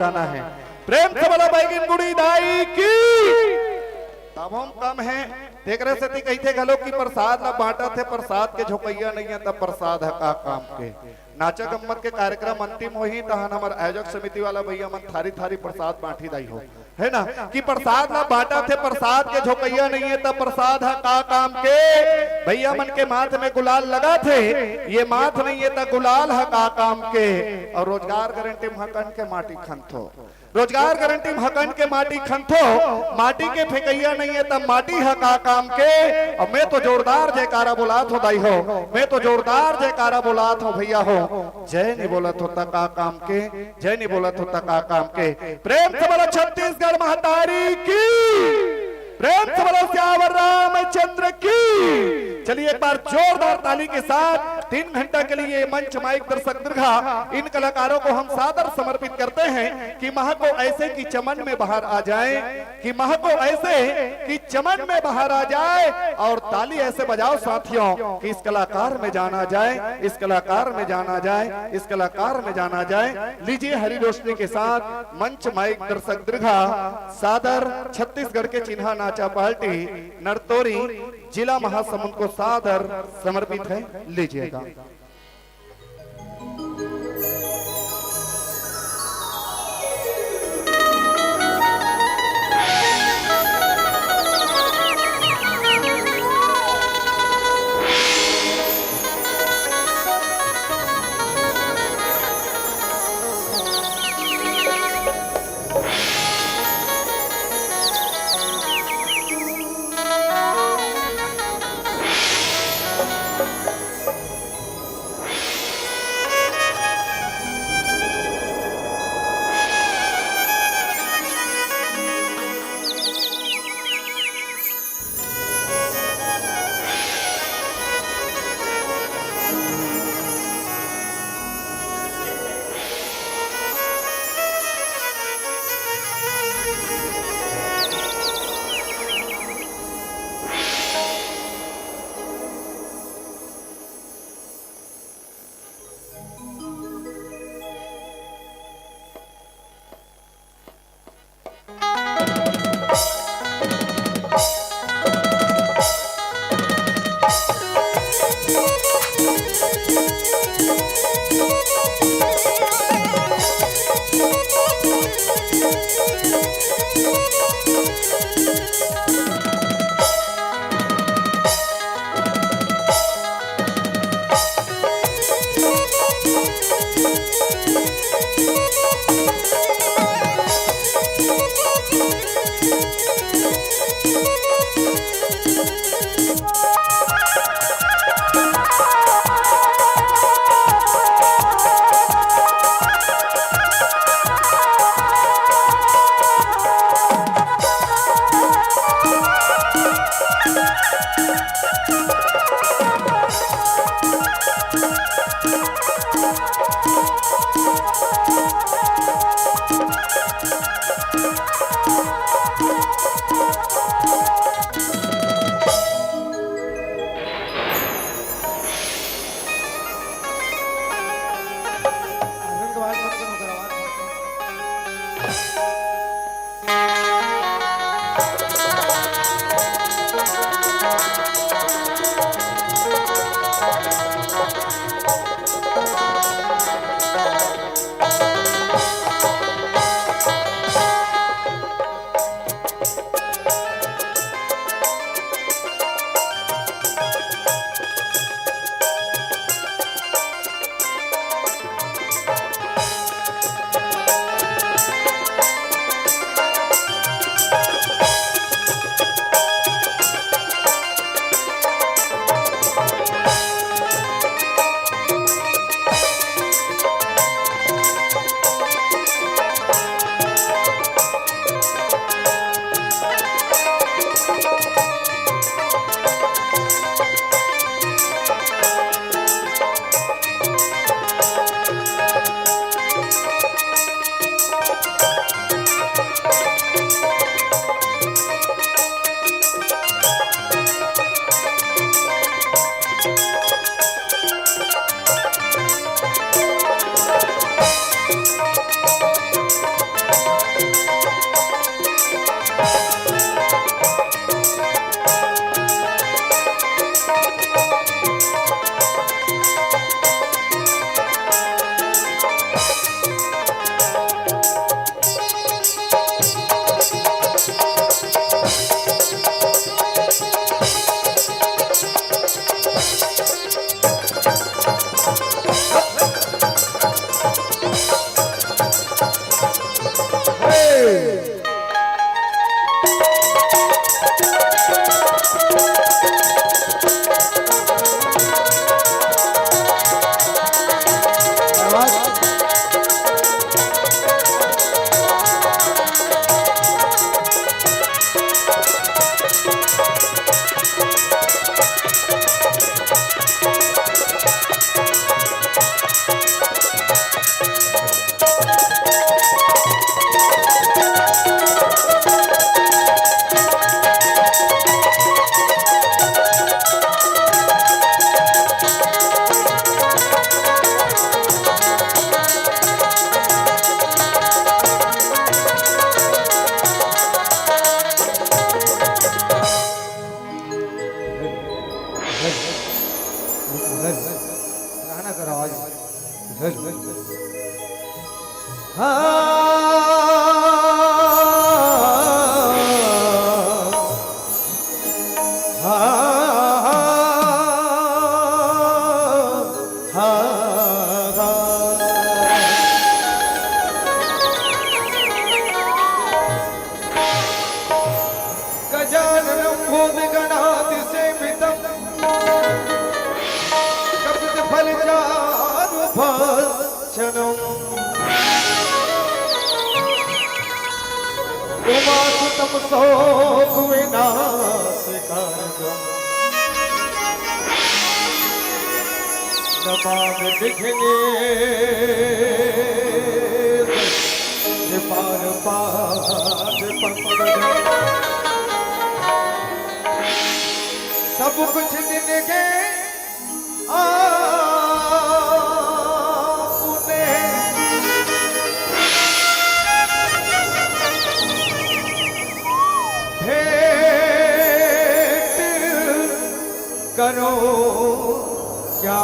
जाना है। प्रेम से बोला बैगिन गुड़ी दाई की। तब हम कम है देख रहे थे कहते गलो की प्रसाद ला बांटा थे, प्रसाद के झोकैया नहीं है तब प्रसाद है का काम के। नाचा गम्मत के कार्यक्रम अंतिम हो ही तहन हमार आयोजक समिति वाला भैया मन थारी थारी प्रसाद बांटी दाई हो, है ना कि प्रसाद ला बांटा थे, प्रसाद के झोकैया नहीं है तब प्रसाद है का काम के। भैया मन के माथ में गुलाल लगा थे, ये माथ नहीं है तब गुलाल है का काम के। और रोजगार गारंटी महकन के माटी खंथो, रोजगार गारंटी महकन के माटी खंथो, माटी के फेकैया नहीं है तब माटी है का काम के। और मैं तो जोरदार जयकारा बुलात हो दाई हो, मैं तो जोरदार जयकारा बुलात हो भैया हो। जय नहीं बोलत होता का काम के, जय नहीं बोलत होता का काम के। प्रेम से बोलो छत्तीसगढ़ महतारी की, प्रेम से बोलो श्यावर रामचंद्र की। चलिए एक बार जोरदार ताली के साथ 3 घंटा के लिए मंच माइक दर्शक दीर्घा इन कलाकारों को हम सादर समर्पित करते हैं कि माह को ऐसे कि चमन में बाहर आ जाए, कि माह को ऐसे कि चमन में बाहर आ जाए। और ताली ऐसे बजाओ साथियों कि इस कलाकार में जाना जाए, इस कलाकार में जाना जाए, इस कलाकार में जाना जाए। लीजिए हरी रोशनी के साथ मंच माइक दर्शक दीर्घा सादर छत्तीसगढ़ के चिन्हा नाचा पार्टी नरतोरी जिला महासमुंद को सादर समर्पित है, लीजिएगा। उमासुतम शोक विनाश कारगम नमामि विघ्नेश पार पाद पंकज सब कुछ दिन के आपने भेंट करो क्या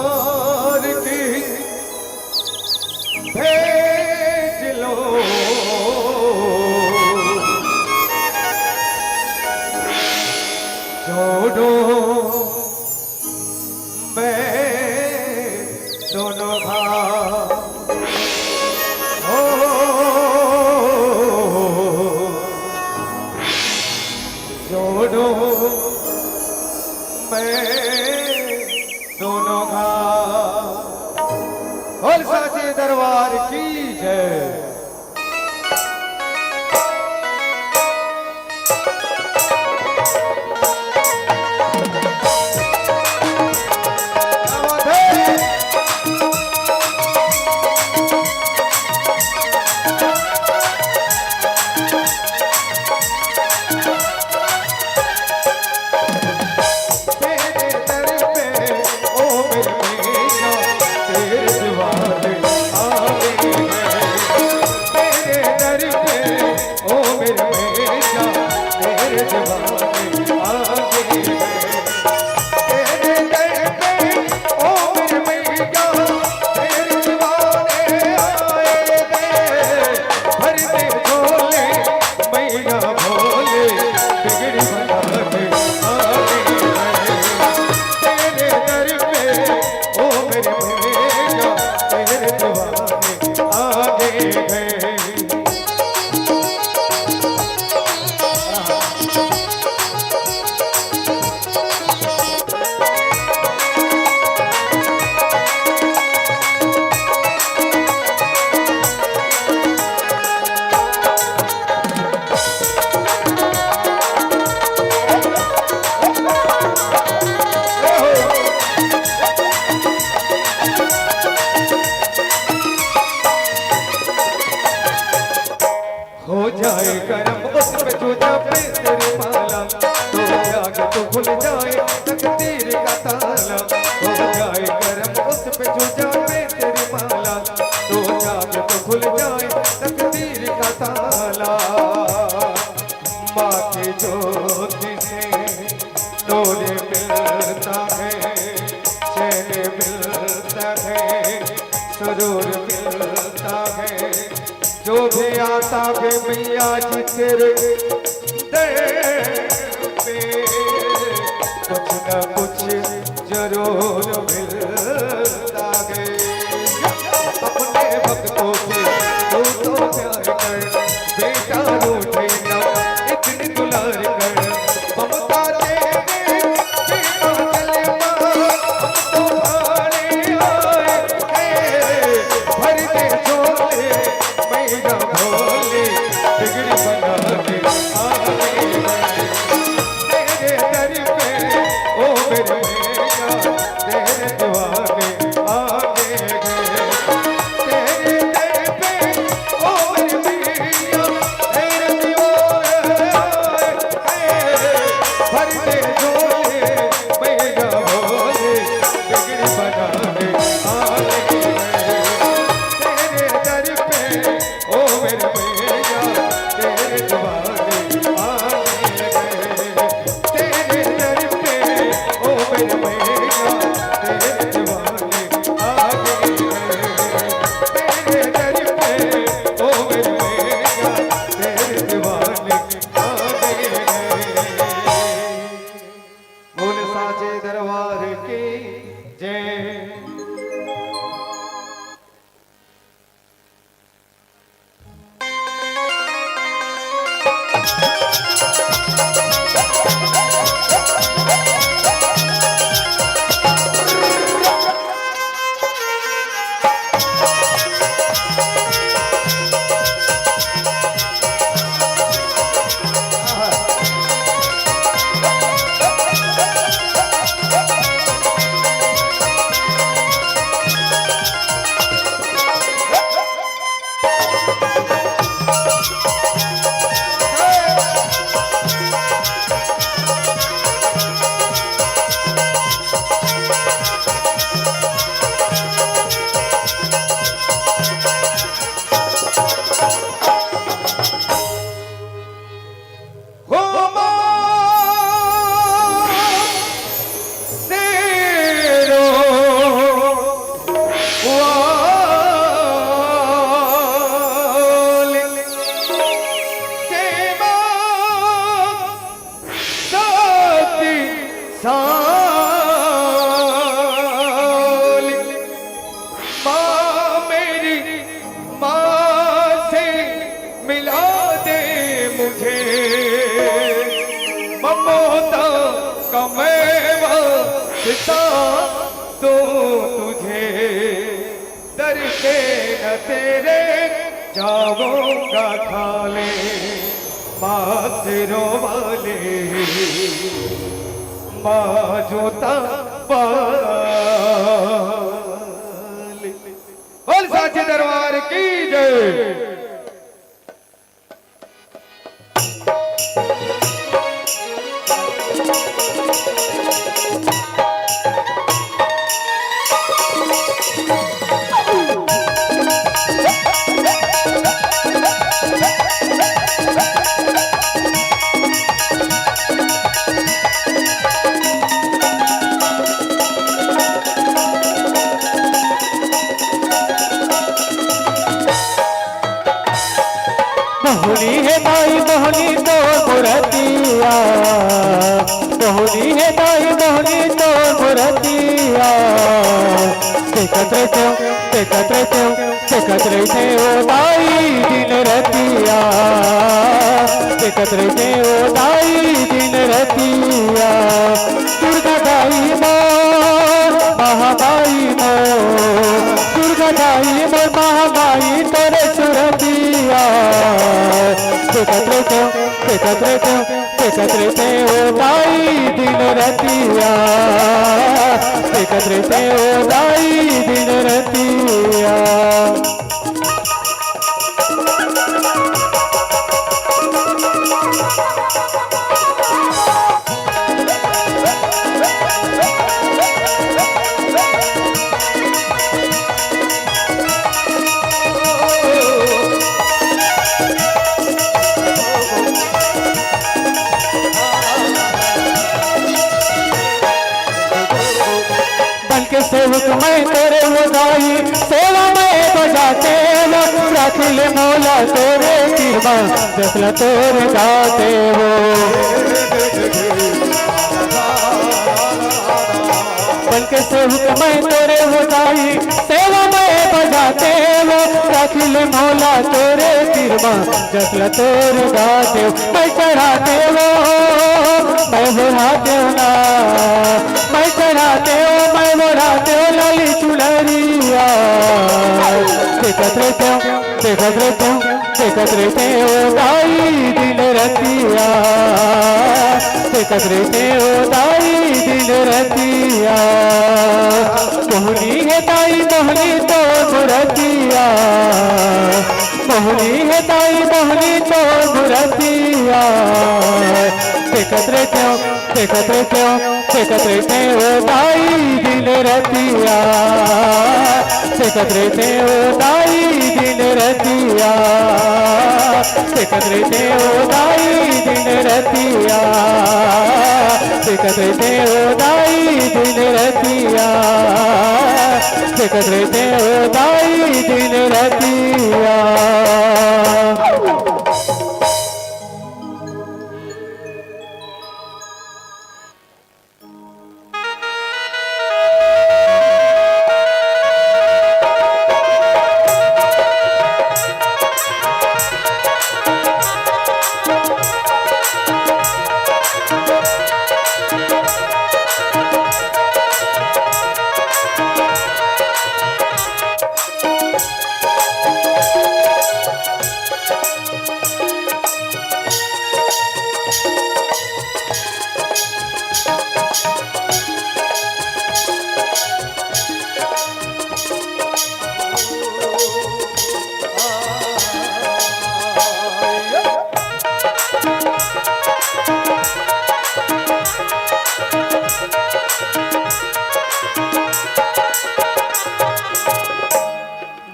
नमस्कार की भेज लो जोड़ो मैं दोनों भाव जोड़ो मैं दोनों घाव और साचे दरबार की जय। हो जाए करम उस पे जो जपे तेरी माला तो जाग तो भूल जाए तकदीर का ताला हो जाए करम उस पे जो जपे तेरी माला तो जाग तो भूल जाए तकदीर का ताला माँ के ज्योति से नूर मिलता है चैन मिलता है सुरूर मिलता है जो भी आता है मैया जी तेरे दर पे कुछ न कुछ जरूर मिलता है अपने भक्तों से तू तो प्यार कर बेटा रूठे ना इतनी दुलार कर ममता दे बेटा चले माँ हम तुम्हारे आए भर दे झोले मैया भोले बिगड़ी बना के आगे तेरे दर पे ओ मेरे मैया तेरे साली माँ मेरी माँ से मिला दे मुझे ममता का मेवा सिता दो तुझे दर के न तेरे जाऊंगा खाले माँ सिरों वाले माँ जोता वाली। बोल साचे दरबार की जय। मोहनी है ताई मोहनी तो मुरतिया, मोहनी है ताई मोहनी तो मुरतिया। एकत्र थे ओ ताई दिन रतिया, एकत्र थे ओ ताई दिन रतिया। दुर्गा दाई मोर महाबाई मोर, दुर्गा दाई मोर महाबाई तोरे सुरतिया। एकत्र थे ओ ताई दिन रतिया, एकत्र थे ओ ताई दिन रतिया। बल्कि सेवक मैं तेरे उदाई सेवा में बजाते वो राखिल मौला तेरे कृपा जसला तोरे गाते हो। बल्कि सेवक मैं तेरे उदाई सेवा में बजाते वो राखिल मौला तेरे कृपा जसला तोरे गाते हो। मैं चढ़ाते वो मैं बुढ़ाते हो ना, मैं चढ़ाते हो मैं बुढ़ाते हो लाली चुनरिया। एकत्र थे ओ ताई दिन रतिया, एकत्र थे ओ ताई दिन रतिया। मोहनी है ताई मोहनी तो मुरतिया, मोहनी है ताई मोहनी तो मुरतिया। एकत्र थे ओ ताई दिन रतिया, एकत्र थे ओ ताई दिन रतिया, एकत्र थे ओ ताई दिन रतिया, एकत्र थे ओ ताई दिन रतिया, एकत्र थे ओ ताई दिन रतिया।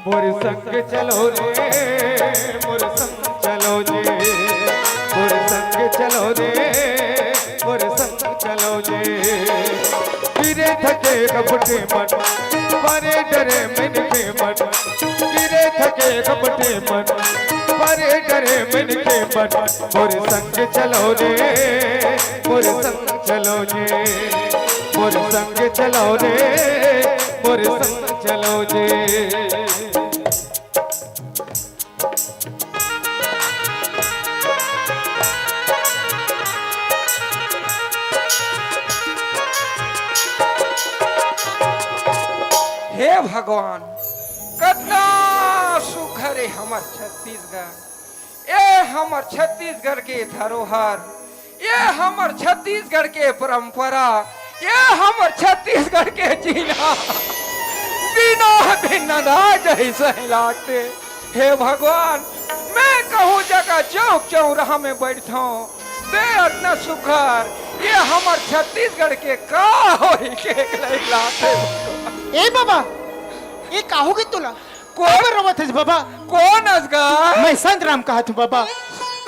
मोर संग चलो रे मोर संग चलो जे, मोर संग चलो रे मोर संग चलो जे। गिरे थके कपटे मन परे डरे मन के मन, गिरे थके कपटे मन परे डरे मन के मन। मोर संग चलो रे मोर संग चलो जे मोर संग चलो रे मोर संग चलो जे हे भगवान कितना सुघर है हमर छत्तीसगढ़। ये हमर छत्तीसगढ़ के धरोहर, ये हमर छत्तीसगढ़ के परंपरा, ये हमर छत्तीसगढ़ के जीना बिना दिन अनाज ऐसे लागते। हे भगवान मैं कहूँ जगह चौक चौराहा में बैठा ते इतना सुघर ये हमर छत्तीसगढ़ के का होई के लागते। ए बाबा ये काहोगे तुला कौन रोवत है बाबा? कौन असगा? मैं संत राम कहा तू बाबा।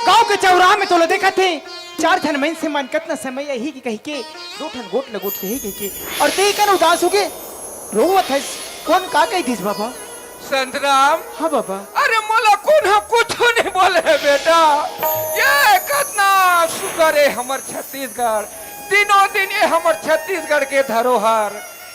गांव के चौराहा में तोला देखा थे चार ठन मन से मन कितना समय यही की कही के दो ठन गोट लगोट के ही कही के और ते कन उदास हो के रोवत है। कौन का कही थीस बाबा? संतराम। हाँ बाबा। अरे मोला कौन कुछ नहीं बोले बेटा। ये कितना शुक्र है हमर छत्तीसगढ़, दिनों दिन ये हमर छत्तीसगढ़ के धरोहर,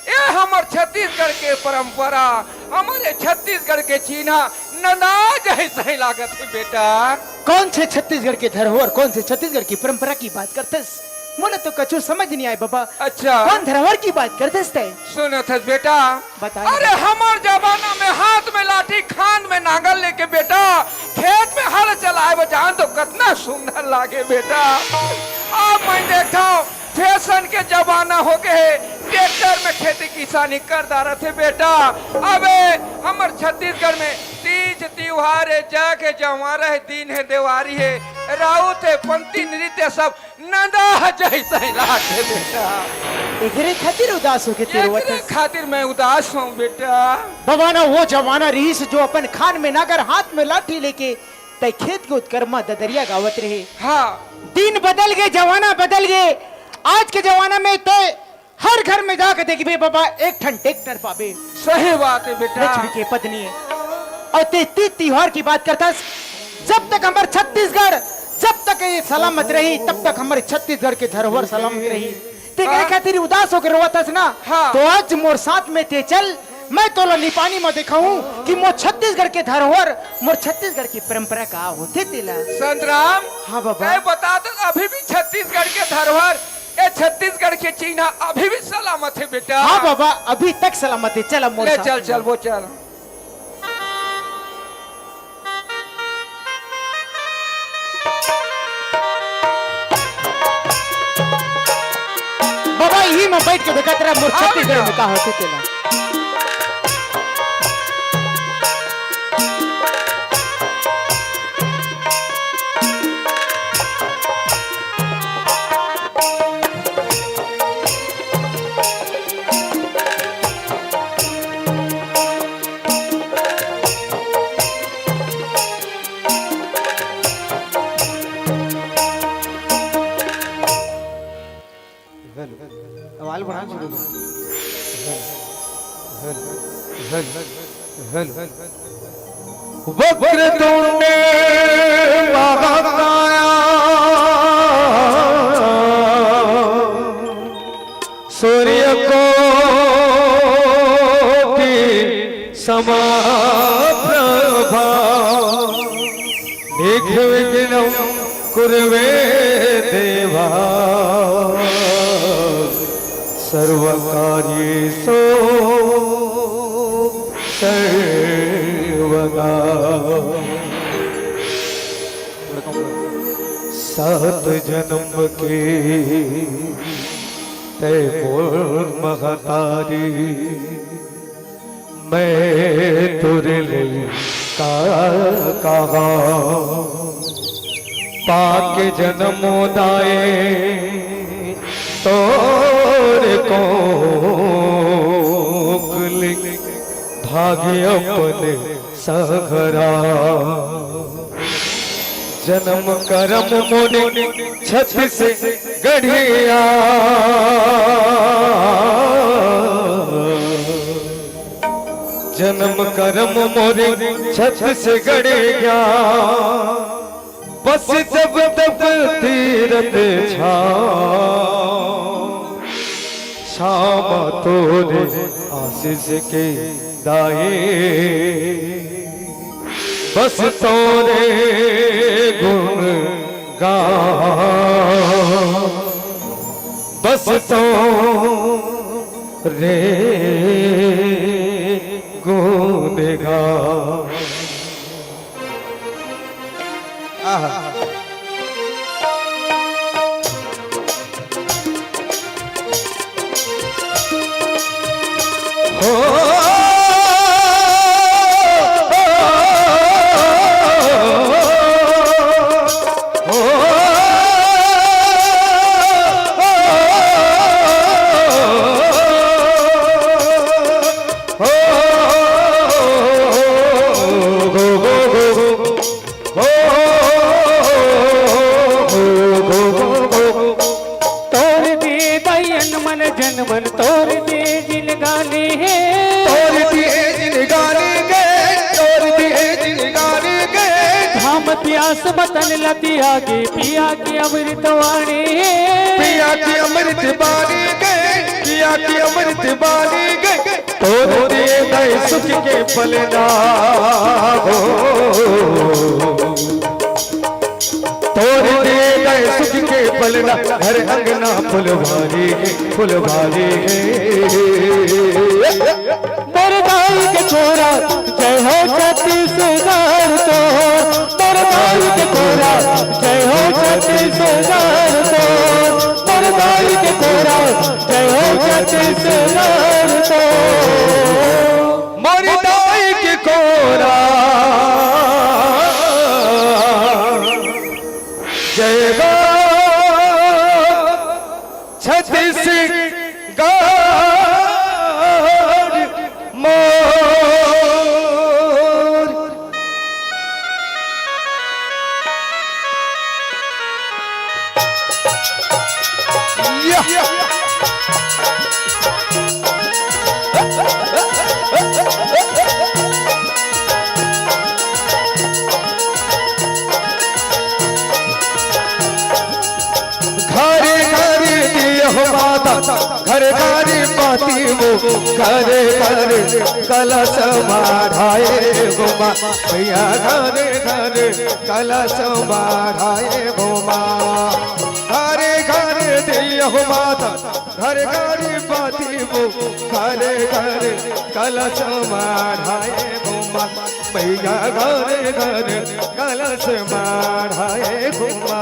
ये हमर छत्तीसगढ़ के परंपरा, हमारे छत्तीसगढ़ के चीना ननाज ऐसा ही लागत है बेटा। कौन से छत्तीसगढ़ के धरोहर, कौन से छत्तीसगढ़ की परंपरा की बात करते? मोला तो कछु समझ नहीं आए बाबा। अच्छा कौन धरोहर की बात करते? सुनो थे बेटा, बता। अरे हमार जमाना में हाथ में लाठी खान में नांगल लेके बेटा खेत में हल चलाए जान तो कितना सुंदर लागे बेटा। अब मैं देखता हूँ फैशन के जमाना हो गए, ट्रैक्टर में खेती किसानी कर रहे थे बेटा। अबे हमार छत्तीसगढ़ में तीज त्योहार है, जग है, जवारा है, दिन है, देवारी है, राउत है, पंक्ति नृत्य सब नंदा जैसा ही लागे बेटा। एकरे खातिर उदास हो के एकरे खातिर मैं उदास हूँ बेटा। बाबा ना वो जमाना रही जो अपन खान में नागर हाथ में लाठी लेके तय खेत के उत्कर्मा ददरिया गावत रहे। हाँ दिन बदल गए, जमाना बदल गए। आज के जमाना में तो हर घर में जाकर देखिए बाबा एक ठन ट्रैक्टर पावे। सही बात है बेटा। लक्ष्मी के पत्नी है और तीज त्योहार की बात करता। जब तक हमारे छत्तीसगढ़ जब तक ये सलामत रही तब तक हमारे छत्तीसगढ़ के धरोहर सलामत रही। तेरे खातिर उदास होकर रोता ना। हाँ। तो आज मोर साथ में ते चल, मैं तो निपानी में दिखाऊं कि मोर छत्तीसगढ़ के धरोहर, मोर छत्तीसगढ़ की परंपरा का होते तेला। संतराम। हाँ बाबा। बता दो अभी भी छत्तीसगढ़ के धरोहर, ये छत्तीसगढ़ के चीना अभी भी सलामत है बेटा। हाँ बाबा अभी तक सलामत है। चल मोर चल चल वो चल। बाबा यही में बैठ के देखा तेरा मोर छत्तीसगढ़ में का होते तेला। आवाज बढ़ा वक्रतुंड महाकाया सूर्य कोटि समप्रभा निर्विघ्नं कुर्वे देवा सर्वकार्येषु सर्वदा। सात जन्म के तय मोर महतारी, मैं तुरे का कहा पाके जन्मोदाए तोरे को भाग्य अपने सघरा। जन्म करम मोने छत से गढ़िया, जन्म करम मोरे छत से गढ़िया। बस जब तब तीरथ छा तोरे आशीष के दाए बस तोरे गुण गा बस तो रे गुण गा मन तोर दे जिन गाने हैं तोर दिए जिन गाने गए तोर दिए जिन गाने गए धाम प्यास बतन लती आगे पिया की अमृत वाणी पिया की अमृत बानी गए पिया की अमृत बानी गए तोर दिए गए सुख के फलना हो तोर दिए गए सुख के फलना घर अंगना फुलवारी बरदाई के छोरा जय हो छत्तीसगढ़ तो बरदाई के छोरा जय हो छत्तीसगढ़ तो बरदाई के छोरा जय हो छत्तीसगढ़ तो मोरदाई के कोरा जय हो छत्तीसगढ़ मोर घर घर पाती वो घर घर कलश माढ़ाए गोमा भैया घर घर कलश माढ़ाए गोमा घर घर दिया हो माता घर घर पाती वो घर घर कलश माढ़ाए गोमा भैया घर घर कलश माढ़ाए गोमा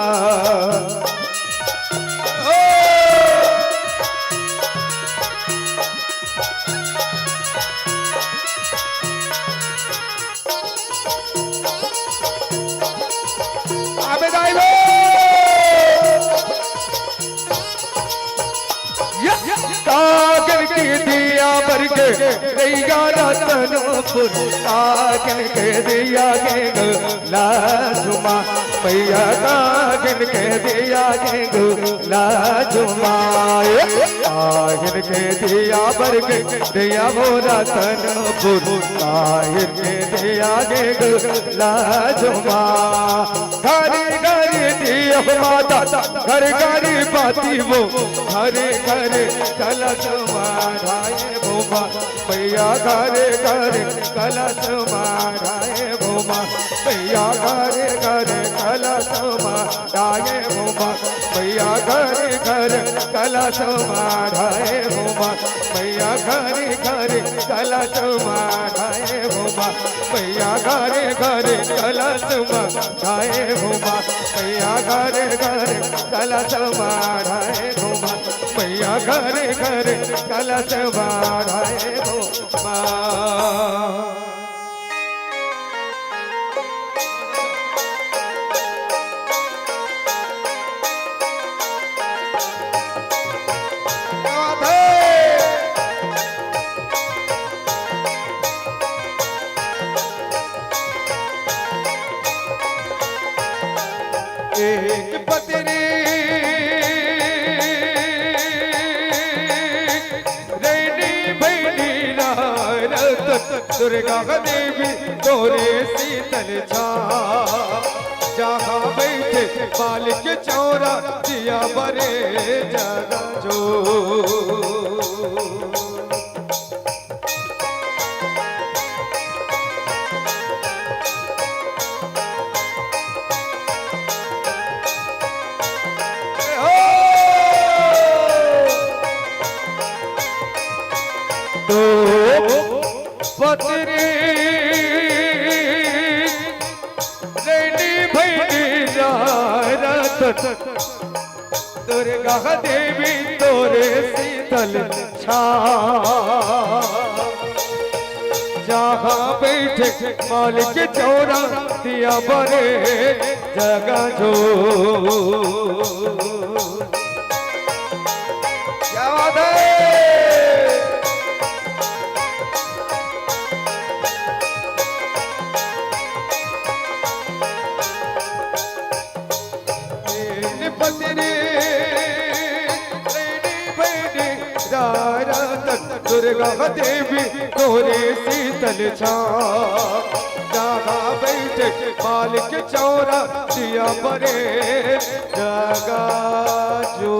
कागन की दिया भर के गैया रतनपुर कागन के दिया के लाजुमा भैया कागन के दिया के लाजुमा कागन के दिया भर के दिया वो रतनपुर कागन के दिया के लाजुमा घरे घरे दिया माता घर घर बाती वो घरे घरे कलश माढ़ाए भोमा भैया घरे घरे कलश माढ़ाए भोमा भैया घरे घरे कलश माढ़ाए भोमा भैया घरे घरे कलश माढ़ाए भोमा भैया घरे घरे कलश माढ़ाए भोमा भैया घरे घरे कलश माढ़ाए भोमा भैया घरे घरे कलश माढ़ाए भोमा भैया घरे घरे कलश माढ़ाए भोमा एक पत्नी रेनी भैनी नारद दुर्गा देवी तोरे शीतल छा जहाँ बैठे मालिक चौरा दिया बरे जगा जो दुर्गा देवी तोरे शीतल छाँव जहाँ बैठे मालिक चौरा दिया बरे जगह जो क्या बात है दुर्गा देवी तोरे शीतल छाँव जहाँ बैठे मालिक चौरा दिया बरे जगा जो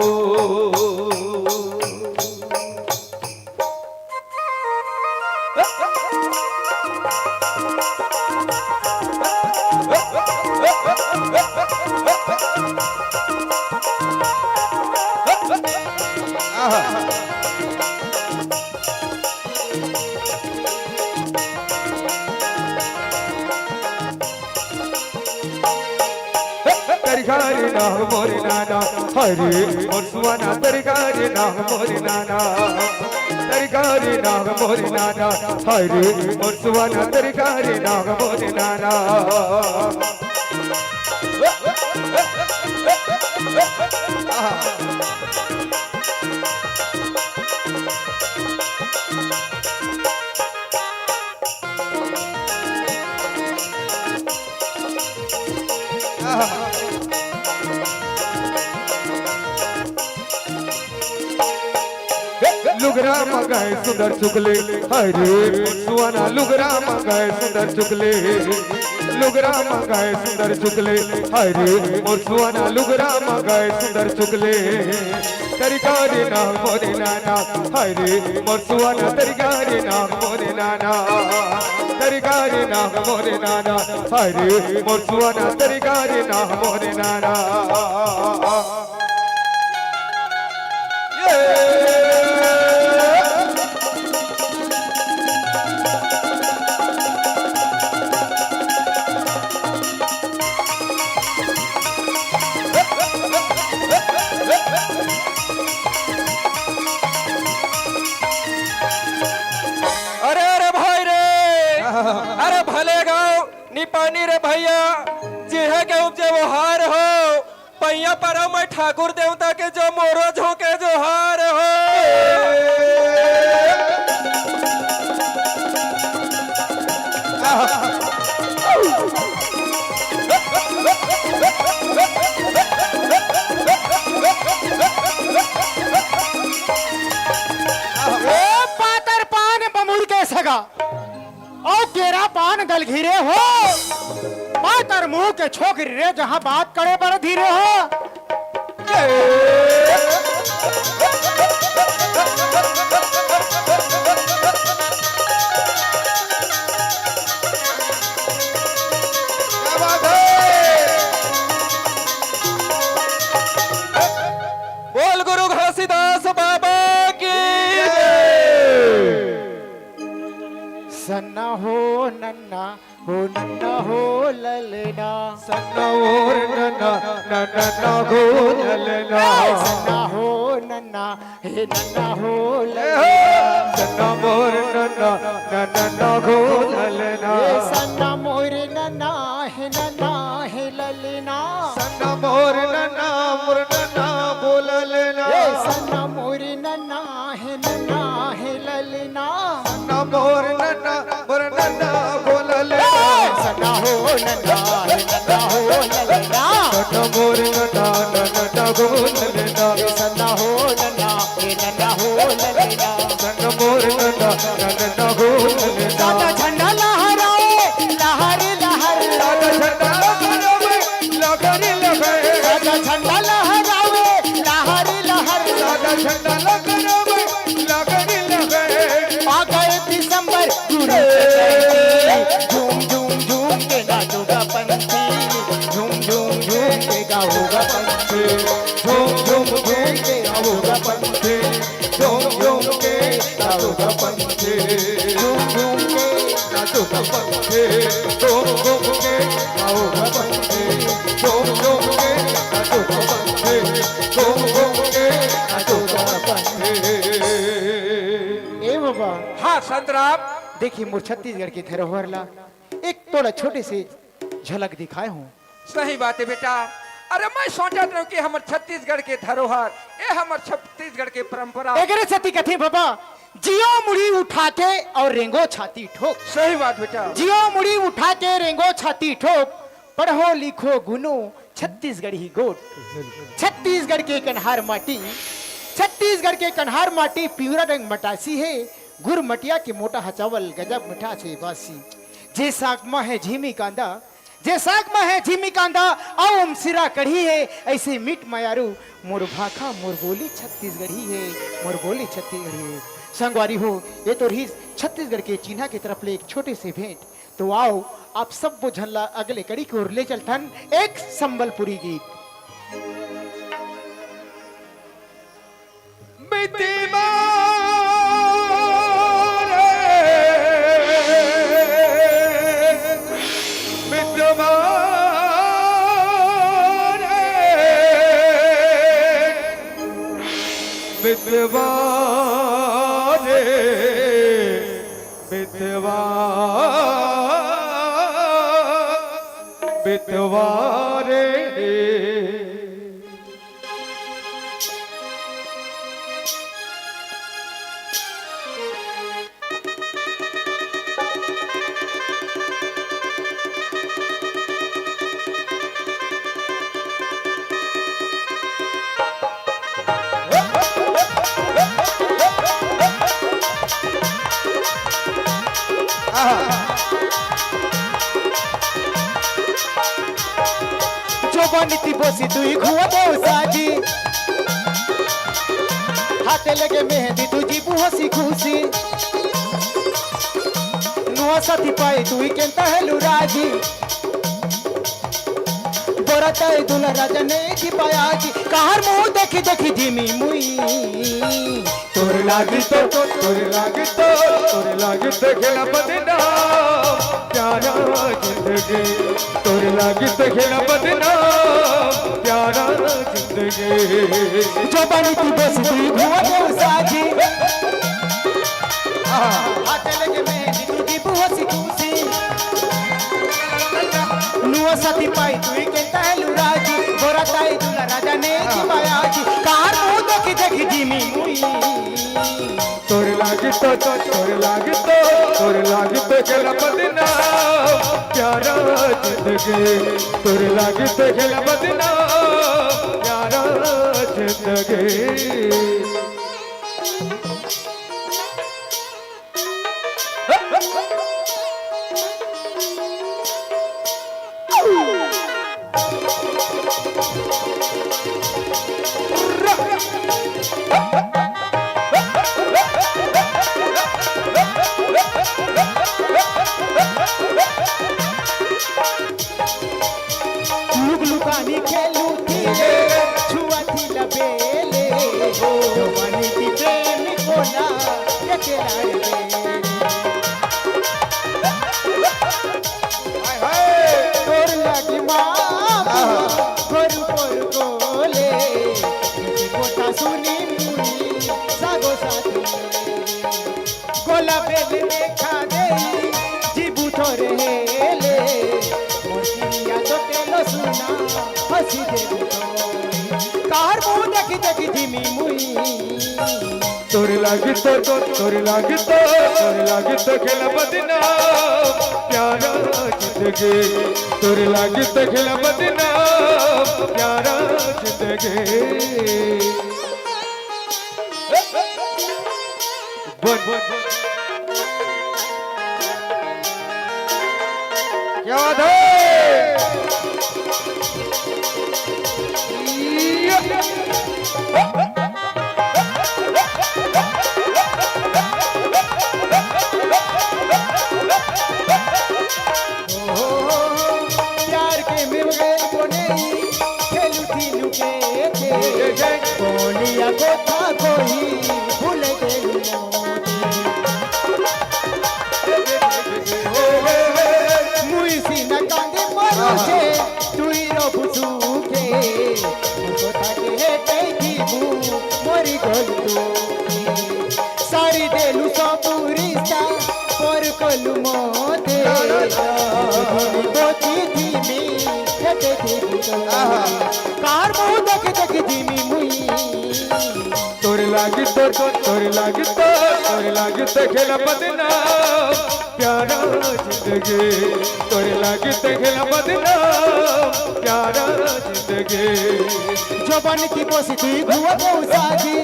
तरकारी ना मोरे नाना हरे और सुवाना तरकारी ना मोरे नाना तरकारी ना मोरे नाना हरे और सुवाना तरकारी ना मोरे नाना लुगरा मंगाए सुंदर चुगले हरे सुवाना लुगरा मंगाए सुंदर चुगले लुगरा मंगाए सुंदर चुगले हरे और सुवाना लुगरा मंगाए सुंदर चुगले तरकारी ना मोरे नाना हरे और सुवाना तरकारी ना मोरे नाना तरकारी ना मोरे नाना हरे और सुवाना तरकारी ना मोरे नाना अरे भले गाँव निपानी रे भैया जिहे के उपजे हार हो पैया पर मैं ठाकुर देवता के जो मोरो झोंके जो हार हो पातर पान बमुड़ के सगा और तेरा पान गल घिरे हो पातर मुंह के छोकरी रे जहां बात करे पर धीरे हो बोल गुरु घासीदास बाबा की सन्ना हो नन्ना हो ललना सन्ना और नन्ना नन्ना हो ललना सन्ना हो नन्ना हे नन्ना हो ललना सन्ना मोर नन्ना नन्ना हो ललना सन्ना मोर नन्ना हे ललना सन्ना मोर नन्ना बोल लेना सन्ना मोर नन्ना हे ललना सन्ना मोर नन्ना बोल लेना सन्ना हो नन्ना हे ललना सन्ना मोर नन्ना बोल लेना सन्ना हो नन्ना हे ललना सन्ना मोर नन्ना बोल लेना दादा झंडा लहराए लहर लहर दादा झंडा लहरावे लहरी लहरे दादा झंडा लहरावे लहर लहर दादा झंडा लहरावे लहरी लहरे आ गए दिसंबर गुरु झूम झूम झूम के नाचूगा पंछी झूम झूम झूम के गाऊगा पंछी झूम झूम के गाऊगा पंछी झूम झूम के गाऊगा पंछी झूम झूम के नाचूगा पंछी झूम झूम के गाऊगा पंछी झूम झूम के नाचूगा पंछी झूम झूम के संतराम। देखिए मोर छत्तीसगढ़ के धरोहर ला एक थोड़ा छोटे से झलक दिखाए हूँ। सही बात है बेटा। अरे मैं सोचत रहूं कि हमर छत्तीसगढ़ के धरोहर, ये हमर छत्तीसगढ़ के परंपरा। एगरे सती कथी बाबा, जियो मुड़ी उठा के और रेंगो छाती ठोक। सही बात बेटा। जियो मुड़ी उठा के रेंगो छाती ठोक, पढ़ो लिखो गुनो छत्तीसगढ़ ही गोट। छत्तीसगढ़ के कन्हार माटी, छत्तीसगढ़ के कन्हार माटी पीवरा रंग मटासी है। गुर मटिया के मोटा हचावल गजब मिठा छे बासी। जे साग में है झीमी कांदा, जे साग में है झीमी कांदा और सिरा कढ़ी है। ऐसे मीट मायारू मोर भाखा मोर बोली छत्तीसगढ़ी है, मोर बोली छत्तीसगढ़ी है। संगवारी हो, ये तो रही छत्तीसगढ़ के चिन्हा की तरफ ले एक छोटे से भेंट। तो आओ आप सब वो झल्ला अगले कड़ी की ओर ले चलतन एक संबलपुरी गीत। बितवारे नीति बोसी दुई घुआ दो साजी, हाथे लगे मेहंदी तुझी बुहसी खुशी। नुआ साथी पाई दुई केंता है लुराजी, बोरा ताई दुला राजा ने की पाया जी। कहर मुंह देखी देखी जिमी मुई, तोरे लागी तो तोरे लागी तो तोरे लागी तो खेला बदना प्यारा जिंदगी। तोरे लागी तो खेला बदना प्यारा जिंदगी। जो बनी थी बस तुई घुआ दो साजी, हाथे लगे मेहंदी तुझी बुहसी खुशी। नुआ साथी पाई तुई केंता है लुराजी, बोरा ताई दुला राजा ने की पाया जी। कहर मुंह देखी देखी जिमी मुई, तोरे लागी तो तोरे लागी तो तोरे लागी तो खेला बदना प्यारा जिंदगी। तोरे लागी तो खेला बदना प्यारा जिंदगी। लुगलुकानी खेलू थी छुआ थी लबेले, जो बनी थी प्रेम कोना यकेला रे। तोर लागी मामा गोर गोर गोले, गोटा सुनी मुनी सागो साथी। गोला बेल में खा गई जीबू थोरे हेले, मोरकिया तो तेलो सुना हंसी दे तो। कहर मुंह देखी देखी जिमी मुई, तोरे लागी तो तोरे लागी तो तोरे लागी तो खेला बदना प्यारा जिंदगी। तोरे लागी तो खेला बदना प्यारा जिंदगी। क्या बात है। प्यार के मिलगे कोने खेलू थी लुके थे, कोनिया को था कोई भूल गई मुई सी न कांदे मरुचे तुई रो बुसुके। मुको था के हे कई बू मोरी गोलू सारी देलू सब रिश्ता बलुमो दे धीमी बोची धीमी छटे थी कार मुँह देख देख धीमी मुई तोरे लागी तो खेला बदनाम प्यारा जिंदगी तोरे लागी तो खेला बदनाम प्यारा जिंदगी जवान की बोसी थी घुआ साजी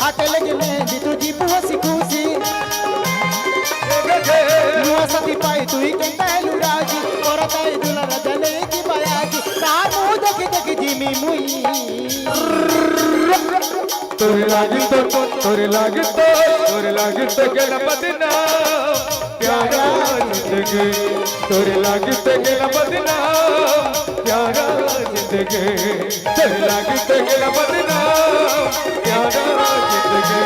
हाथ लगे मेहंदी तुझी बुआसी खुशी नुआ सती पाई तू ही के पहलू राजी और ताई दुलारा जले की बायाजी कार मुँह देख देख धीमी मुई तोरे लागी तो खेला बदनाम प्यारा जिंदगी तोरे लागी तो खेला बदनाम प्यारा जिंदगी तोरे लागी तो खेला बदनाम प्यारा जिंदगी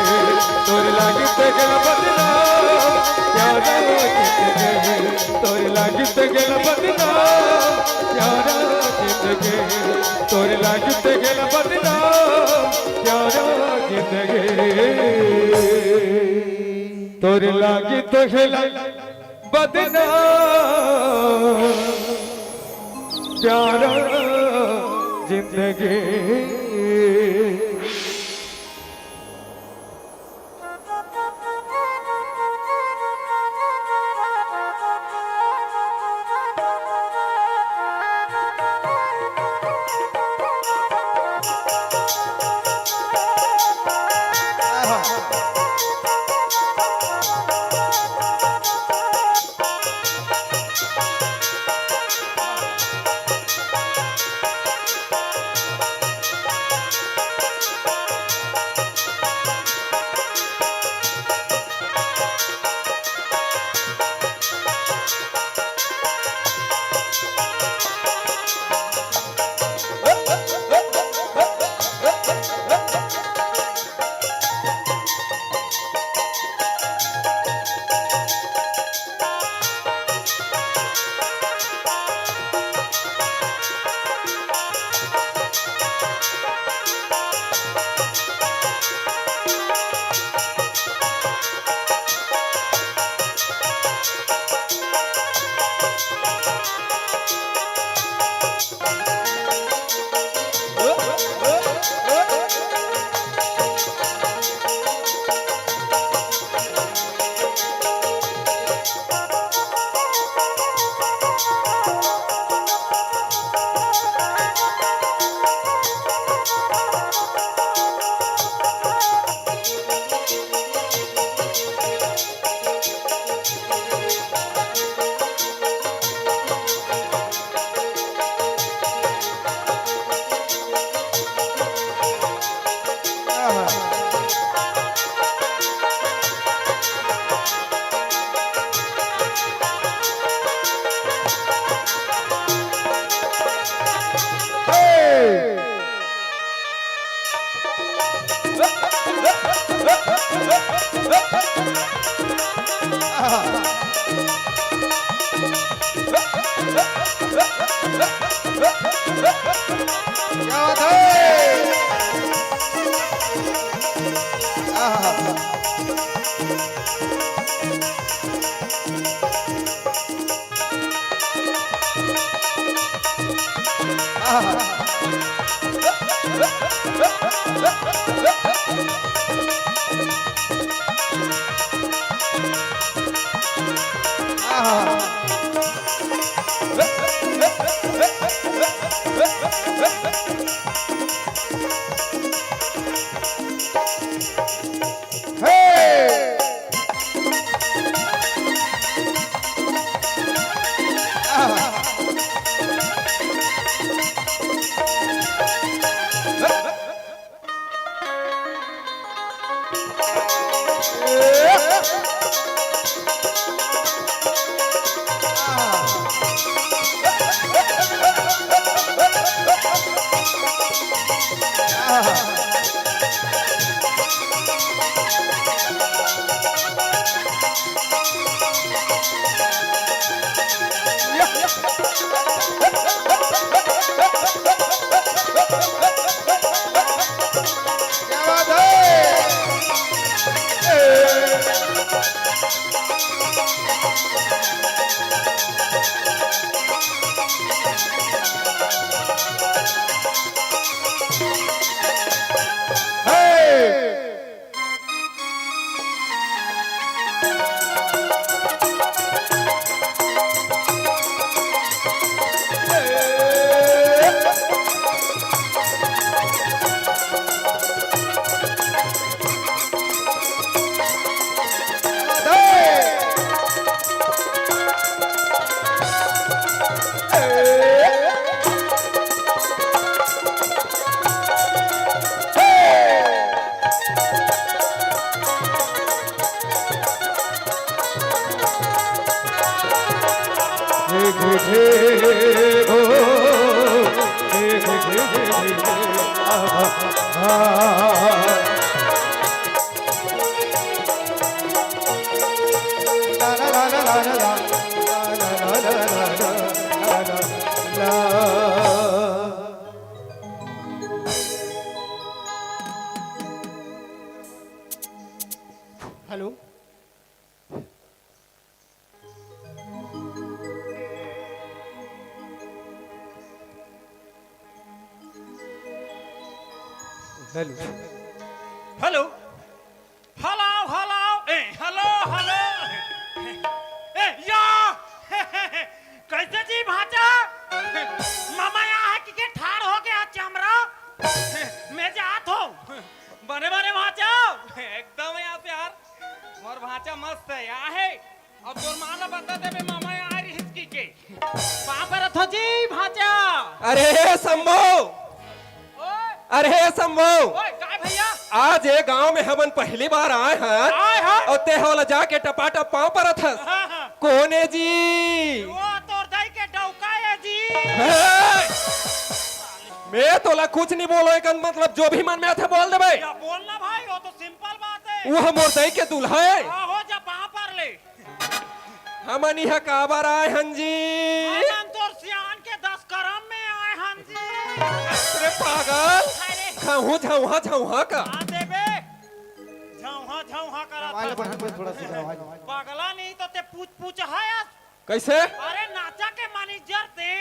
तोरे लागी तो खेला बदनाम प्यारा जिंदगी तोरे लागी तो खेला बदनाम प्यारा जिंदगी तोरे लागी तो खेला बदनाम प्यारा जिंदगी तोरे लागी तो खेला बदनाम प्यारा जिंदगी hello hello hello hello hello hello hello या कैसे जी भाचा मामा यहाँ है कि ठाड़ हो गया चमरा मैं जात हूँ बने बने भाचा एकदम यहाँ से यार मोर भाचा मस्त है यहाँ है अब तोर माला बता दे बे मामा यहाँ आ रही हिचकी के वहाँ पर रथो जी भाचा अरे संभव अरे संभव ओए काय भैया आज ये गांव में हमन पहली बार आए आए हैं हैं? और ते होला जाके टपाटप पाँव पर थस हाँ हाँ कोने जी वो तोर दाई के डौका है जी हे! मैं तोला कुछ नहीं बोलो एक मतलब जो भी मन में आते बोल दे भाई या बोलना भाई वो तो सिंपल बात है वो हम दई के दूल्हा है हाँ हो जा वहाँ पर ले हमन यहाँ काबर आए हन जी आनंद और सियान के 10 करम में आए हम जी अरे पागल अरे खाऊं झौहा झौहा का आ देबे झौहा करा थोड़ा सा पागला नहीं तो ते पूछ पूछ है कैसे अरे नाचा के मैनेजर थे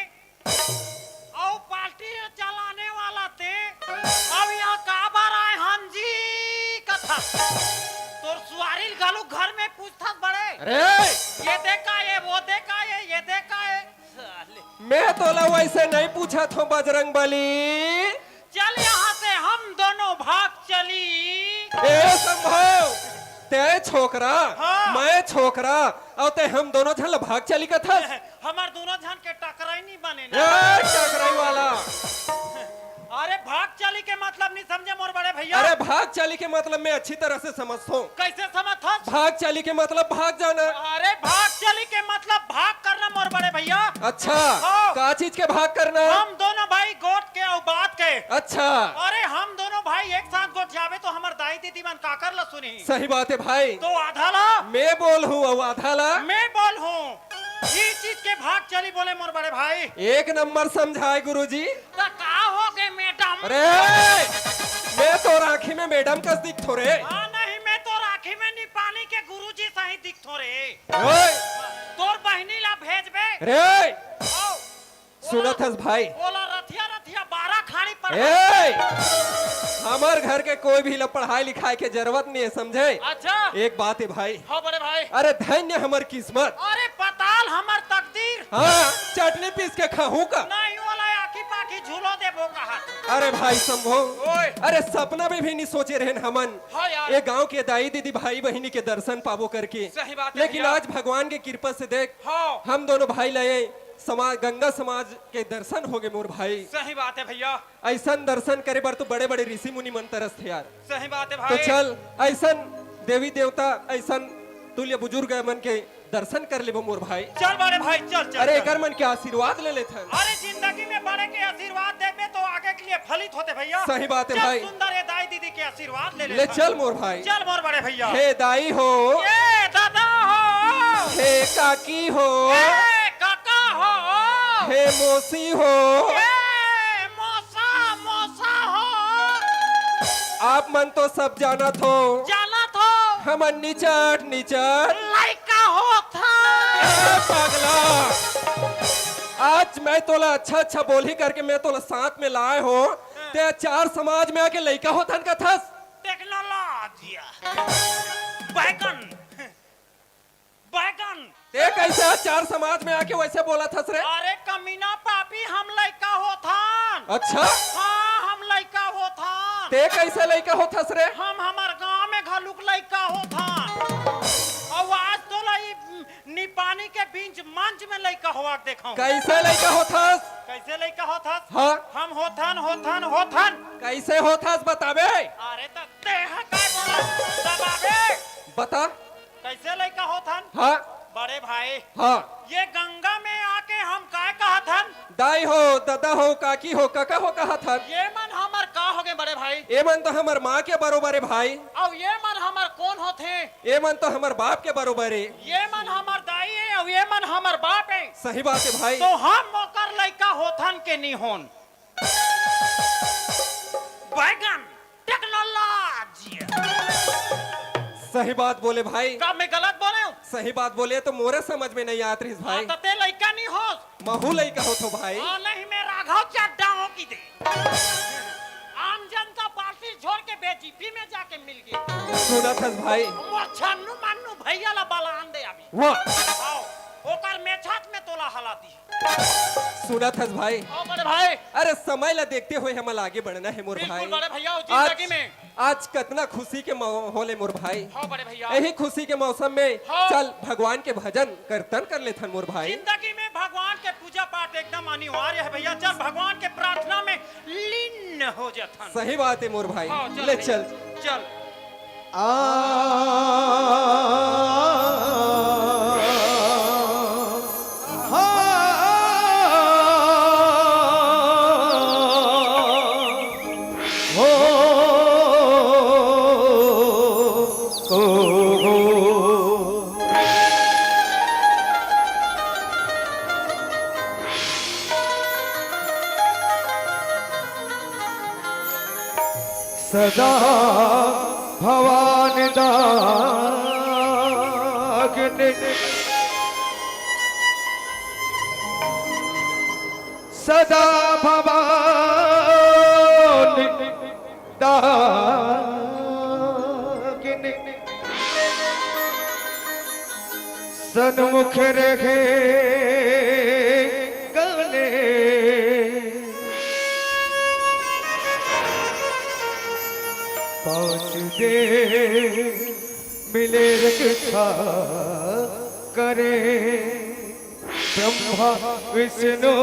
और पार्टी चलाने वाला थे अब यहाँ काबर आए हम जी कथा तोर सुआरी गालू घर में पूछता बड़े अरे ये देखा ये वो देखा ये देखा ये साले मैं तोला वैसे नहीं पूछा था बजरंग बली चल यहाँ से हम दोनों भाग चली ए संभव ते छोकरा हाँ। मैं छोकरा और ते हम दोनों झल भाग चली का था हमार दोनों जन के टकराई नहीं बने ए ना टकराई वाला अरे भाग चली के मतलब नहीं समझे मोर बड़े भैया अरे भाग चली के मतलब मैं अच्छी तरह से समझता हूँ कैसे समझ भाग चली के मतलब भाग जाना अरे भाग चली के मतलब भाग करना मोर बड़े भैया अच्छा हाँ। का चीज के भाग करना हम दोनों भाई गोट के और बात के अच्छा अरे हम दोनों भाई एक साथ गोट जावे तो हमार दाई दीदी मन का कर ला सुनी सही बात है भाई तो आधा ला मैं बोल हूँ और आधा ला मैं बोल हूँ ये चीज के भाग चली बोले मोर बड़े भाई एक नंबर समझाए गुरुजी तो का हो गए मैडम अरे मैं तो राखी में मैडम कस दिख थोड़े हाँ नहीं मैं तो राखी में नहीं पानी के गुरुजी सही दिख थोड़े ओए तोर बहनी ला भेज बे रे आओ। सुनत हस भाई बोला रथिया रथिया 12 खाड़ी पर ए हमार घर के कोई भी ला पढ़ाई लिखाई के जरूरत नहीं है समझे अच्छा एक बात है भाई हाँ बड़े भाई अरे धन्य हमार किस्मत अरे पताल हमार तकदीर हाँ चटनी पीस के खाऊं का नहीं वाला आखी पाखी झूलो दे वो कहा अरे भाई संभव ओए अरे सपना में भी नहीं सोचे रहे हमन हाँ यार ये गांव के दाई दीदी भाई बहनी के दर्शन पाबो करके सही बात है लेकिन भैया। आज भगवान के कृपा से देख हाँ हम दोनों भाई लाए समाज गंगा समाज के दर्शन हो गए मोर भाई सही बात है भैया ऐसा दर्शन करे बार तो बड़े बड़े ऋषि मुनि मन तरस थे यार सही बात है तो भाई चल ऐसा देवी देवता ऐसा तुल्य बुजुर्ग मन के दर्शन कर ले मोर भाई चल बड़े भाई चल चल अरे चल। एकर मन के आशीर्वाद ले लेते अरे जिंदगी में बड़े के आशीर्वाद देवे तो आगे के लिए फलित होते भैया सही बात है चल, भाई। सुंदर ये दाई दीदी के आशीर्वाद ले ले चल मोर भाई चल मोर बड़े भैया हे दाई हो ये दादा हो हे काकी हो ए काका हो हे मौसी हो ए मौसा मौसा हो आप मन तो सब जाना थो जाना तो हमन निचट निचट लाइका हो था ए पागला आज मैं तोला अच्छा अच्छा बोली करके मैं तोला साथ में लाए हो ते चार समाज में आके लइका हो थन का थस टेक्नोलॉजिया बैगन बैगन ते कैसे आज चार समाज में आके वैसे बोला थस रे अरे कमीना पापी हम लइका हो थान अच्छा हाँ हम लइका हो थान ते कैसे लइका हो थस रे हम हमार गांव में घलुक लइका हो थान और आज तो लाई निपानी के बीच मंच में लइका हुआ देखो कैसे लइका हो थस कैसे लइका हो था हाँ हम होथन कैसे हो थस बताबे अरे तो देह काय बोला दबाबे बता कैसे लइका होथन हाँ बड़े भाई हाँ ये गंगा में आके हम काय कहा थन दाई हो, दादा हो, काकी हो, काका हो कहा था। ये मन हमर का हो गए बड़े भाई ये मन तो हमर माँ के बरोबर है भाई। और ये मन हमर कौन होते ये मन तो हमर बाप के बरोबर है। ये मन हमर दाई है और ये मन हमर बाप है सही बात है भाई। तो हम मोकर लड़का होथन के नहीं होन बैगन टेक्नोलॉजी सही बात बोले भाई। का मैं गलत बोले हूँ सही बात बोले तो मोरे समझ में नहीं आत रही भाई। तते लड़का नहीं हो महू लइका हो तो भाई। नहीं मैं राघव चड्डा हो की दे आम जनता पार्टी छोड़ के बीजेपी में जाके मिल गई सुना था भाई। वो छन्नू मन्नू भैया ला बाला आन दे अभी वाह आओ ओकर मेछात में तोला हला दी सुना था भाई। आओ बड़े भाई अरे समय ला देखते हुए हम आगे बढ़ना है मोर भाई। बिल्कुल बड़े भैया हो जिंदगी में आज कितना खुशी के माहौल है मोर भाई। हाँ बड़े भैया यही खुशी के मौसम में हाँ। चल भगवान के भजन कीर्तन कर लेथन मोर भाई। जिंदगी में भगवान के पूजा पाठ एकदम अनिवार्य है भैया चल भगवान के प्रार्थना में लीन हो जाथन सही बात है मोर भाई। हाँ, चल ले भैया, चल चल सदा भवान दाग्ने सदा भवान दाग्ने सन्मुख रखे गले पाँच दे मिले रक्षा करे ब्रह्मा विष्णु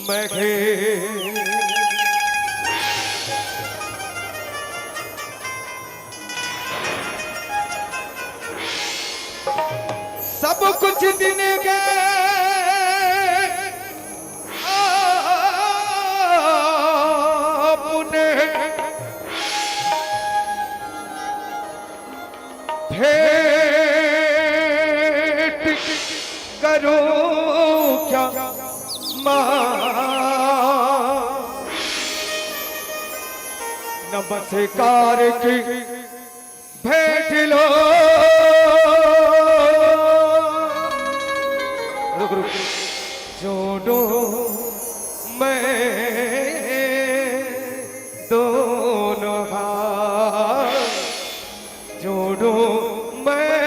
महे सब कुछ दिन के आपने भेंट करो क्या नमस्कार की भेंट लो रुक रुक जोड़ो मैं दोनों हाथ जोड़ो मैं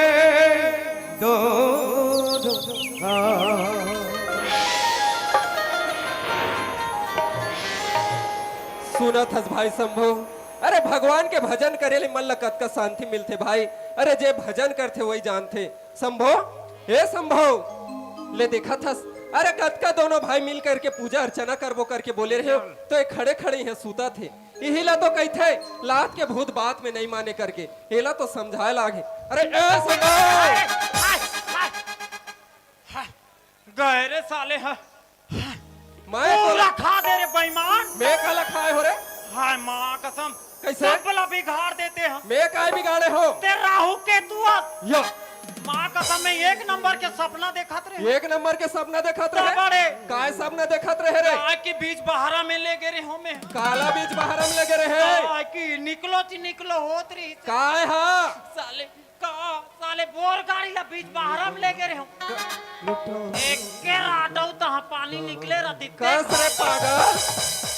दोनों हाथ सुना था भाई शंभू। अरे भगवान के भजन करे ले मन लगत का शांति मिलते भाई। अरे जे भजन करते वही जानते। शंभो हे शंभो ले देखा था। अरे कत का दोनों भाई मिल करके पूजा अर्चना करबो करके बोले रहे हो तो ये खड़े खड़े यहाँ सूता थे। यही ला तो कही थे लात के भूत बात में नहीं माने करके हेला तो समझाए लागे। अरे गए रे साले हा मैं पूरा खा दे रे बेईमान मैं काला खाए हो रे। हाय माँ कसम कैसे? सब बला बिगाड़ देते हैं मैं काय बिगाड़े हो ते राहु केतु या माँ कसम में एक नंबर के सपना देखत रहे एक नंबर के सपना देखत तो बड़े। रहे। काय सपना देखत रहे रे? गाय के बीच बहारा में ले गए हो में काला बीज बाहर में लगे रहे। गाय की निकलो होत रही काय हाँ साले का साले बोर गाड़ी ला बीच बहारा में ले गए हो एक के राडौ तहां पानी निकले रहती कस रे पागल।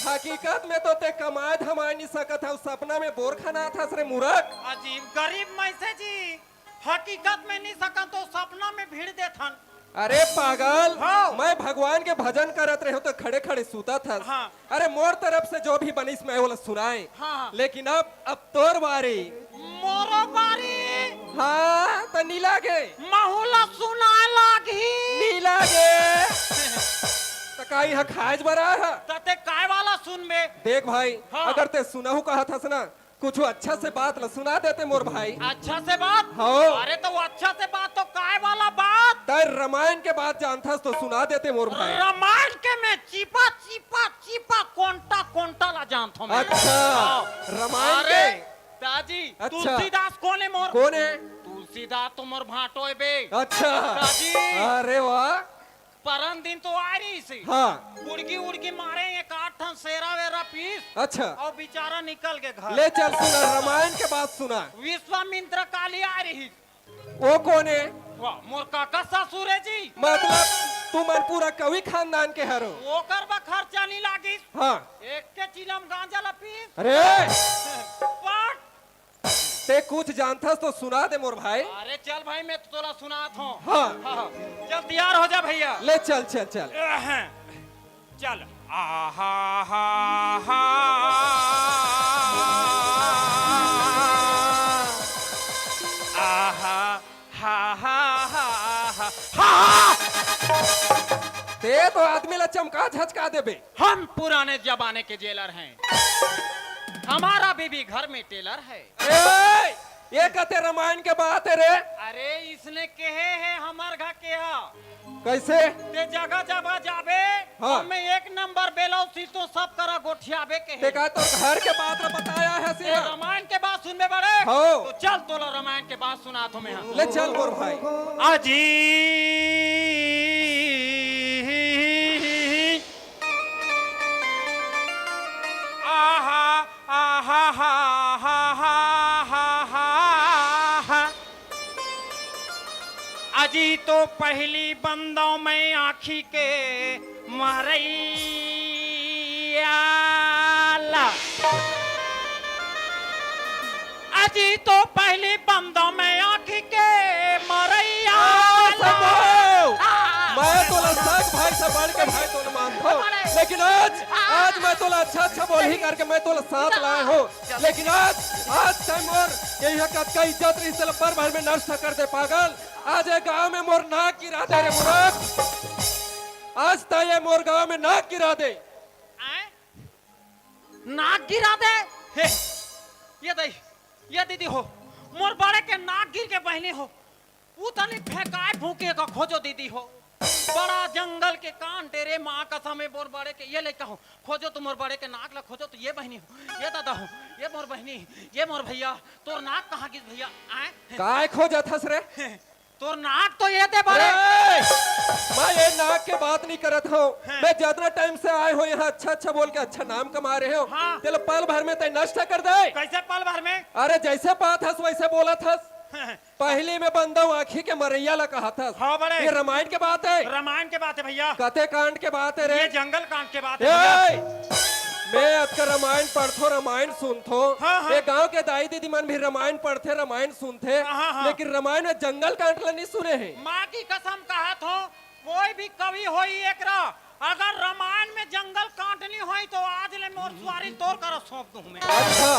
हकीकत में तो ते कमाए धमाए नहीं सकत है। उस सपना में बोर खाना था रे मूर्ख। अजीब गरीब मैसे जी हकीकत में नहीं सकन तो सपना में भीड़ देथन अरे पागल हाँ। मैं भगवान के भजन करत रहे हो तो खड़े खड़े सूता था। हाँ। अरे मोर तरफ से जो भी बनिस मैं वो सुनाए। हाँ। लेकिन अब तोर बारी। मोरो बारी हाँ तो नी लागे माहौला सुना लागी नी लागे तो काई हा खाज बरा है। तते काय वाला सुन में देख भाई हाँ। अगर ते सुनाहू कहा था ना कुछ अच्छा से बात ल सुना देते मोर भाई। अच्छा से बात। हाँ। अरे तो वो अच्छा से बात तो काय वाला बात। तय रामायण के बात जानथस तो सुना देते मोर भाई। रामायण के में चीपा चीपा चीपा कोंटा कोंटा ला जानता मैं। अच्छा हाँ। रामायण अरे के दादी अच्छा। तुलसीदास कौन है मोर? कौन है? तुलसीदास तो मोर भाटो है बे। अच्छा दादी अरे वाह। परम दिन तो आ रही सी। हाँ उड़गी उड़गी मारे एक 8 ठन सेरा वेरा पीस अच्छा और बेचारा निकल के घर। ले चल सुना रामायण के बात सुना। विश्वामित्र काली आ रही। वो कौन है? वाह मोर काका ससुर है जी। मतलब तू मन पूरा कवि खानदान के हरो। वो करबा खर्चा नहीं लागी। हाँ एक के चिलम गांजा ला पीस। अरे पट। ते कुछ जानथस तो सुना दे मोर भाई। अरे चल भाई मैं तो तोला सुनात हूँ। हाँ चल तैयार हो जा भैया। ले चल चल चल। चल आहा हा हा आहा हा हा हा। ते तो आदमी ला चमका झचका देबे। हम पुराने जमाने के जेलर हैं। हमारा बीबी घर में टेलर है। ए, ये कहते रामायण के बात है रे। अरे इसने कहे है हमार घर के हा। कैसे? ते जगह जगह जाबे। हाँ। हमें एक नंबर बेलाउ सी तो सब करा गोठियाबे के ते है। का तो घर के बात ला बताया है ते सिया। रामायण के बात सुनबे बड़े। हाँ। तो चल तोला रामायण के बात सुना तुम्हें। ले चल मोर भाई। अजी आहा आहा हा हा हा हा हा। अजी तो पहली बंदों में आखी के मरैया ला। अजी तो पहली बंदों में आखी के मरैया ला। मैं तो साग भाई से बढ़ के भाई तो मानता हूँ, लेकिन आज मैं तो अच्छा अच्छा बोल ही करके मैं तो साथ लाया हूँ। लेकिन आज टाइम और यही हकत का इज्जत रिश्ते पर भर में नष्ट कर दे पागल। आज ये गांव में मोर नाक गिरा दे रे मुराद। आज तक ये मोर गांव में नाक गिरा दे। नाक गिरा दे। हे, ये दीदी हो मोर बड़े के नाक गिर के बहने हो। उतनी फेंकाए फूके का खोजो दीदी हो। बड़ा जंगल के कान तेरे माँ कसम है मोर बड़े के ये लेकर हो खोजो। तुम मोर बड़े के नाक ला खोजो तो ये बहनी हो, ये दादा हो, ये मोर बहनी, ये मोर भैया। तोर नाक कहाँ गिर भैया? आए काय खोजत हस रे? तोर नाक तो ये दे बड़े। मैं ये नाक के बात नहीं करत हूँ। मैं जितना टाइम से आए हो यहाँ अच्छा अच्छा बोल के अच्छा नाम कमा रहे हो। हाँ। तेल पल भर में ते नष्ट कर दे। कैसे पल भर में? अरे जैसे बात हस वैसे बोला था। पहले में बंदा आँखी के मरैया ला कहा था। हाँ बड़े। ये रामायण के बात है। रामायण के बात है भैया। कथे कांड के बात है रे। ये जंगल कांड के बात है भैया। मैं आज का रामायण पढ़थो रामायण सुनथो। हाँ, हाँ। ये गांव के दाई दीदी मन भी रामायण पढ़ते रामायण सुनते। हाँ, हाँ। लेकिन रामायण में जंगल कांड ला नहीं सुने हैं। माँ की कसम कहत हो कोई भी कवि होई एकरा अगर रामायण में जंगल काटनी होई तो आज ले मोर सवारी तोड़ कर सौंप दूं मैं। अच्छा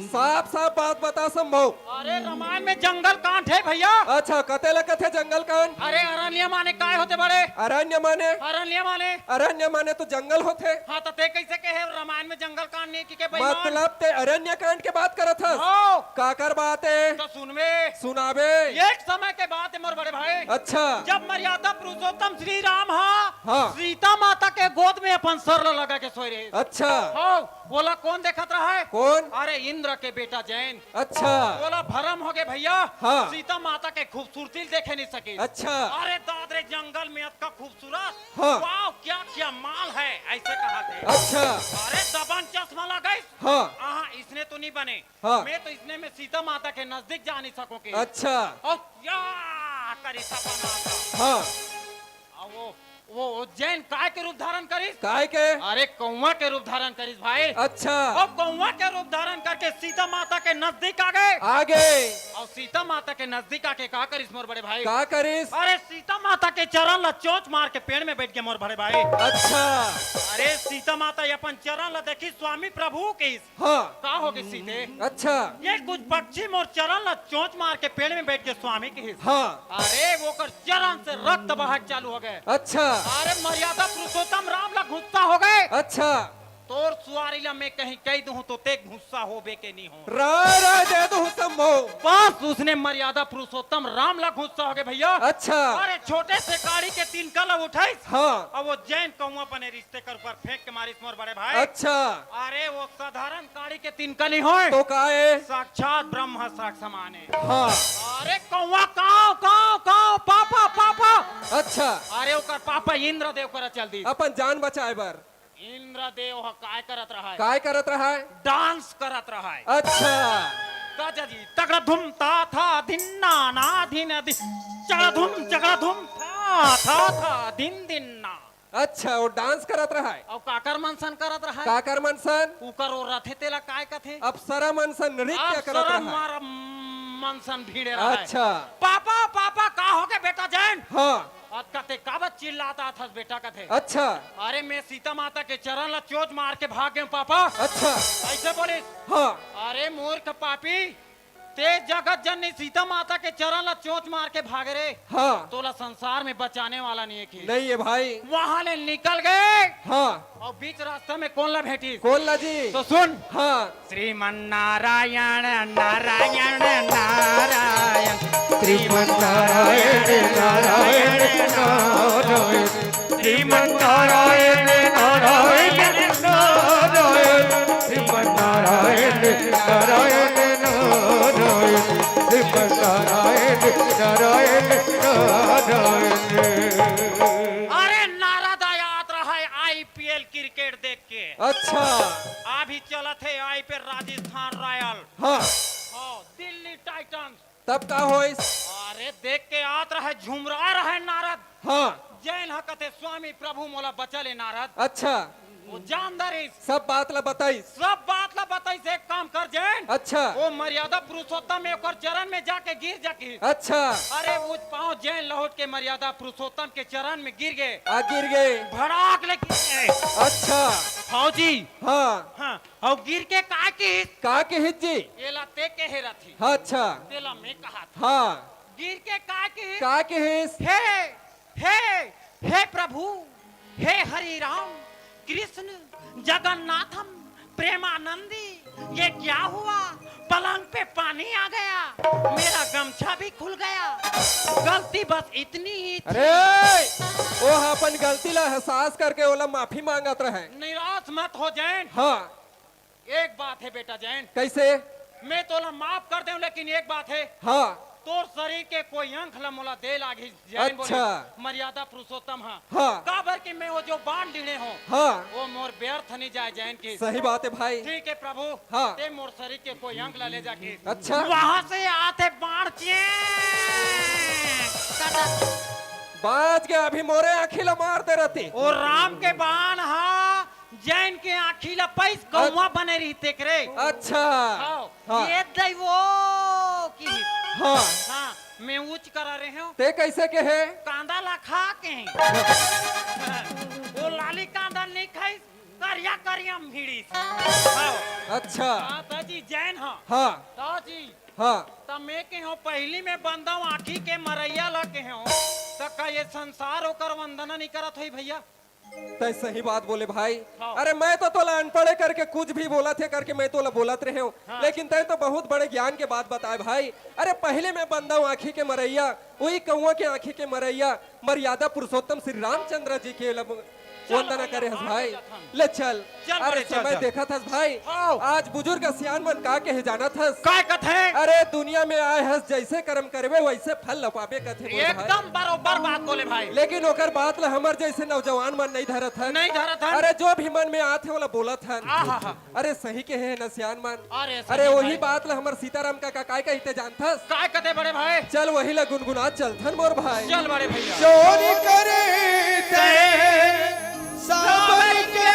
साफ साफ बात बता संभव। अरे रामायण में जंगल कांड है भैया। अच्छा कते ला कथे जंगल कांड। अरे अरण्य माने काय होते बड़े? अरण्य माने? अरण्य माने तो जंगल होते। हाँ तो ते कैसे कहे रामायण में जंगल कांड नहीं की के बेईमान? मतलब ते अरण्य कांड के बात करत हस। हाँ। काकर बात है? तो सुनवे सुनाबे। एक समय के बात है मोर बड़े भाई। अच्छा जब मर्यादा पुरुषोत्तम श्री राम हाँ। सीता माता के गोद में अपन सर लगा के सोए रहे। अच्छा हाँ बोला कौन देखत रहा है? कौन? अरे इंद्र के बेटा जैन। अच्छा बोला भरम हो गए भैया। हाँ। सीता माता के खूबसूरती देखे नहीं सके। अच्छा अरे दादरे जंगल में का खूबसूरत। हाँ। वाह क्या क्या माल है ऐसे कहा थे। अच्छा अरे दबन चश्मा लगा। हाँ। इसने तो नहीं बने। हाँ। मैं तो इसने में सीता माता के नजदीक जा नहीं सकोगे। अच्छा और क्या करी सपना था। हाँ और वो जैन काय के रूप धारण करिस? काय के? अरे कौवा के रूप धारण करिस भाई। अच्छा और कौवा के रूप धारण करके सीता माता के नजदीक आ गए। आगे और सीता माता के नजदीक आके का करिस मोर बड़े भाई? का करिस? अरे सीता माता के चरण ला चोंच मार के पेड़ में बैठ गए मोर बड़े भाई। अच्छा अरे सीता माता ये अपन चरण ला देखी स्वामी प्रभु के हाँ का हो गई सीते? अच्छा ये कुछ पक्षी मोर चरण ला चोंच मार के पेड़ में बैठ के स्वामी के हाँ अरे वो कर चरण से रक्त बहक चालू हो गए। अच्छा अरे मर्यादा पुरुषोत्तम राम ला गुस्सा हो गए। अच्छा तोर सुआरी ला मैं कहीं कह दूं तो ते गुस्सा होबे के नहीं हो। राय राय दे दो सम्भो। बस उसने मर्यादा पुरुषोत्तम राम ला गुस्सा हो गए भैया। अच्छा। अरे छोटे से गाड़ी के 3 कला उठाई। हाँ। अब वो जैन कौआ पने रिश्ते कर ऊपर फेंक के मारिस मोर बड़े भाई। अच्छा। अरे वो साधारण गाड़ी के 3 का नहीं हो तो का है? साक्षात ब्रह्म साक्ष समाने। हाँ। अरे कौआ काव काव काव पापा पापा। अच्छा। अरे ओकर पापा इंद्रदेव कर चल दी। अपन जान बचाए बर इंद्रदेव ह काय करत रहा है? काय करत रहा है? डांस करत रहा है। अच्छा। राजा जी तगड़ा धुम ता था धिन्ना ना धिन धि चगड़ा धुम था दिन दिन ना। अच्छा वो डांस करत रहा है। और काकर मनसन करत रहा है। काकर मनसन? उकर ओ रथे तेला काय कथे? अप्सरा मनसन नृत्य करत रहा है। मारा मनसन भीड़े रहा है। अच्छा। पापा पापा का हो गए बेटा जैन? हाँ। आज कथे काबत चिल्लाता था बेटा कथे। अच्छा। अरे मैं सीता माता के चरण ला चोट मार के भाग गए पापा। अच्छा। ऐसे बोले। हाँ। अरे मूर्ख पापी ते जगत जननी सीता माता के चरण ला चोट मार के भाग रे। हाँ। तोला संसार में बचाने वाला नहीं है कि नहीं है भाई। वहां ले निकल गए। हाँ। और बीच रास्ते में कौन ला भेटी? कौन ला जी? तो सुन। हाँ। श्रीमन नारायण नारायण नारायण श्रीमन नारायण नारायण नारायण श्रीमन नारायण नारायण नारायण श्रीमन नारायण नारायण नारायण श्रीमन नारायण नारायण नारायण। अरे नारद आयात रहा है IPL क्रिकेट देख के। अच्छा। अभी चला थे आई पे राजस्थान रॉयल। हाँ। दिल्ली टाइटंस। तब का होइस? अरे देख के आत रहा है झुमरा रहा है नारद। हाँ। जैन हकते स्वामी प्रभु मोला बचले नारद। अच्छा। वो जानदार है। सब बात ला बताई। सब बात ला बताई से एक काम कर जैन। अच्छा। वो मर्यादा पुरुषोत्तम में ओकर चरण में जाके गिर जाके। अच्छा। अरे वो पांव जैन लौट के मर्यादा पुरुषोत्तम के चरण में गिर गए। आ गिर गए। भड़ाक ले गिर गए। अच्छा। फौजी। हाँ। हाँ। और गिर के का की? का के हिज्जी? एला ते के हेरा थी। हाँ। अच्छा। तेला में कहा था। हाँ। गिर के का की? का के हिस? हे प्रभु, हे हरि राम कृष्ण जगन्नाथम प्रेमानंदी, ये क्या हुआ? पलंग पे पानी आ गया, मेरा गमछा भी खुल गया, गलती बस इतनी ही थी। अरे वो अपन गलती ला एहसास करके ओला माफी मांगत रहे। निराश मत हो जैन। हाँ। एक बात है बेटा जैन। कैसे? मैं तोला माफ कर दूं लेकिन एक बात है। हाँ। तोर शरीर के कोई अंख ला मोला दे लागी जैन। अच्छा। मर्यादा पुरुषोत्तम। हाँ। हाँ। काबर कि मैं वो जो बांध लीने हो। हाँ। वो मोर व्यर्थ नहीं जाए जैन की। सही बात है भाई। ठीक है प्रभु। हाँ। ते मोर शरीर के कोई अंक ला ले जाके। अच्छा। वहाँ से आते बाढ़ बाज के अभी मोरे आँखी ला मारते रहती। और राम के बाण हा जैन के आँखी ला पैस गौवा बने रही तेकरे। अच्छा। हाँ। ये दैवो की। हाँ। हाँ। मैं उच्च करा रहे हूँ। ते कैसे के है? कांदा ला खा के वो लाली कांदा नहीं खाई करिया करिया भीड़ी। अच्छा। हाँ ताजी जैन हाँ। हाँ। ताजी। हाँ। तब मैं के हो पहली में बंदा आँखी के मरैया ला के हो तो का ये संसार होकर वंदना नहीं करत हुई भैया। तय सही बात बोले भाई। हाँ। अरे मैं तो तोला अनपढ़े करके कुछ भी बोला थे करके मैं तोला बोलत रहे हूँ। हाँ। लेकिन तय तो बहुत बड़े ज्ञान के बात बताए भाई। अरे पहले मैं बंदा हूँ आँखी के मरैया, वही कौआ के आँखी के मरैया मर्यादा पुरुषोत्तम श्री रामचंद्र जी के वंदना करे हस भाई। ले चल। चल अरे बड़े, चल, समय चल। देखा था भाई। आओ। आज बुजुर्ग सियान मन का के जाना था। काय कथे? अरे दुनिया में आए हस जैसे कर्म करवे वैसे फल लपाबे कथे मोर भाई। एकदम बरोबर बात बोले भाई। लेकिन ओकर बात ला हमर जैसे नौजवान मन नहीं धरत है। नहीं धरत है। अरे जो भी मन में आते वाला बोलत है। आहा। अरे सही के है न सियान मन। अरे सही अरे वही भाई। बात ला हमर सीताराम का काय कहते जानथस? काय कथे बड़े भाई? चल वही ला गुनगुनात चलथन मोर भाई। चल बड़े भैया। चोरी करे ते साबर के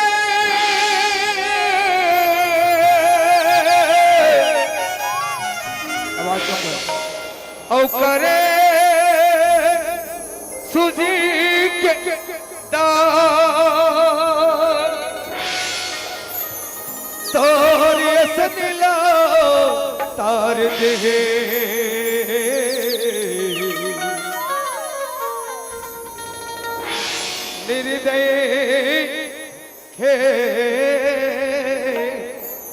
आवाज कम करो। औ करे सुजी के दार तोरे से दिला तार दे निर्दय खे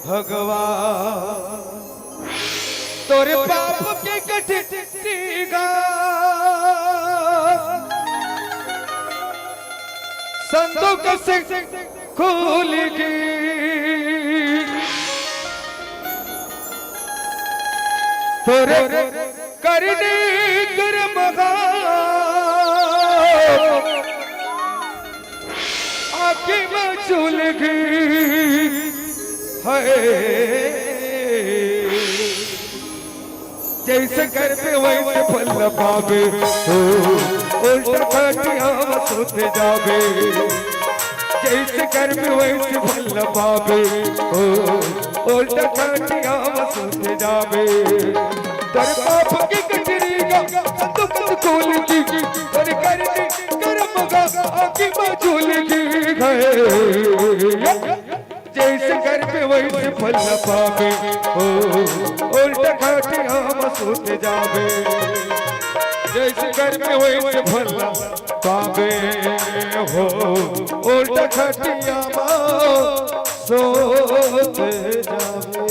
भगवान तोरे पाप के कटिगा संदूक से खोलेगी तोरे करने कर्मगा आके में चुलगी है जैसे कर पे वैसे फल पावे उल्टा खटिया सुत जावे जैसे कर पे वैसे फल पावे उल्टा खटिया सुत जावे तर पाप की कटरी का दुख खोल की और करने कर्म का आगे मचूल की गए जैसे कर पे वैसे फल पावे उल्टा खटिया सूत जावे जैसे कर पे वैसे फल पावे हो उल्टा खटिया सूत जावे।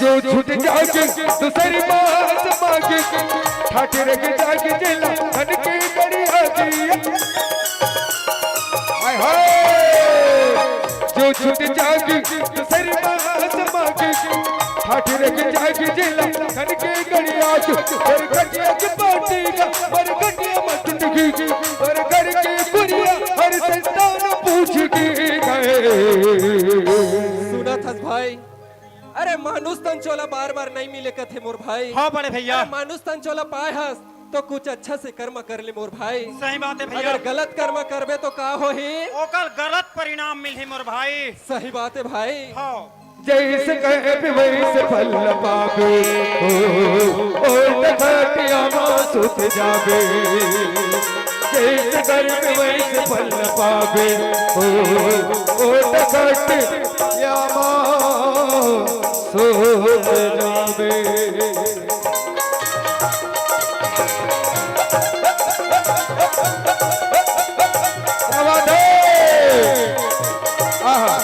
जो छूट जाके दूसरी बात मांगे ठाटे रख जाके जेला धन की गड़ी आती हाय हाय जो छूट जाके दूसरी बात मांगे ठाटे रख जाके जेला धन की गड़ी आती और कटिया की पार्टी का और कटिया मत दिखी और घर की बुरिया हर संतान पूछ के गए। सुना था भाई अरे मानुस तन चोला बार बार नहीं मिले कथे मोर भाई। हाँ बड़े भैया मानुस तन चोला पाए हस तो कुछ अच्छा से कर्म कर ले मोर भाई। सही बात है भैया अगर गलत कर्म करबे तो का होही ओकर गलत परिणाम मिलही मोर भाई। सही बात है भाई। हाँ जैसे कहे वैसे फल पावे खटिया सुत जावे जैसे करे वैसे फल पावे खटिया सुत जावे। क्या बात है आहा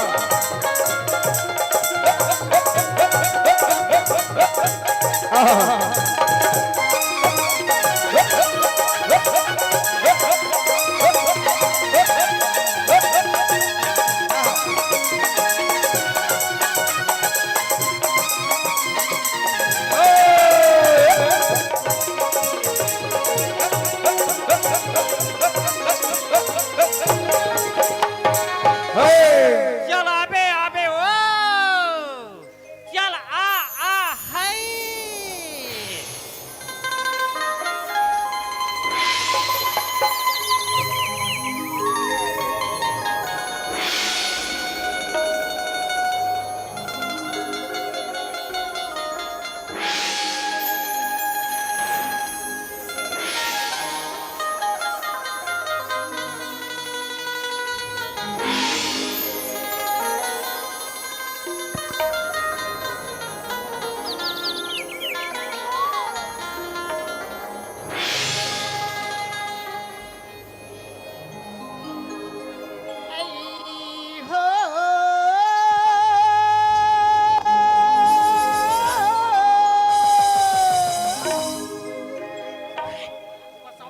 चल आबे आबे ओ चल आ हाय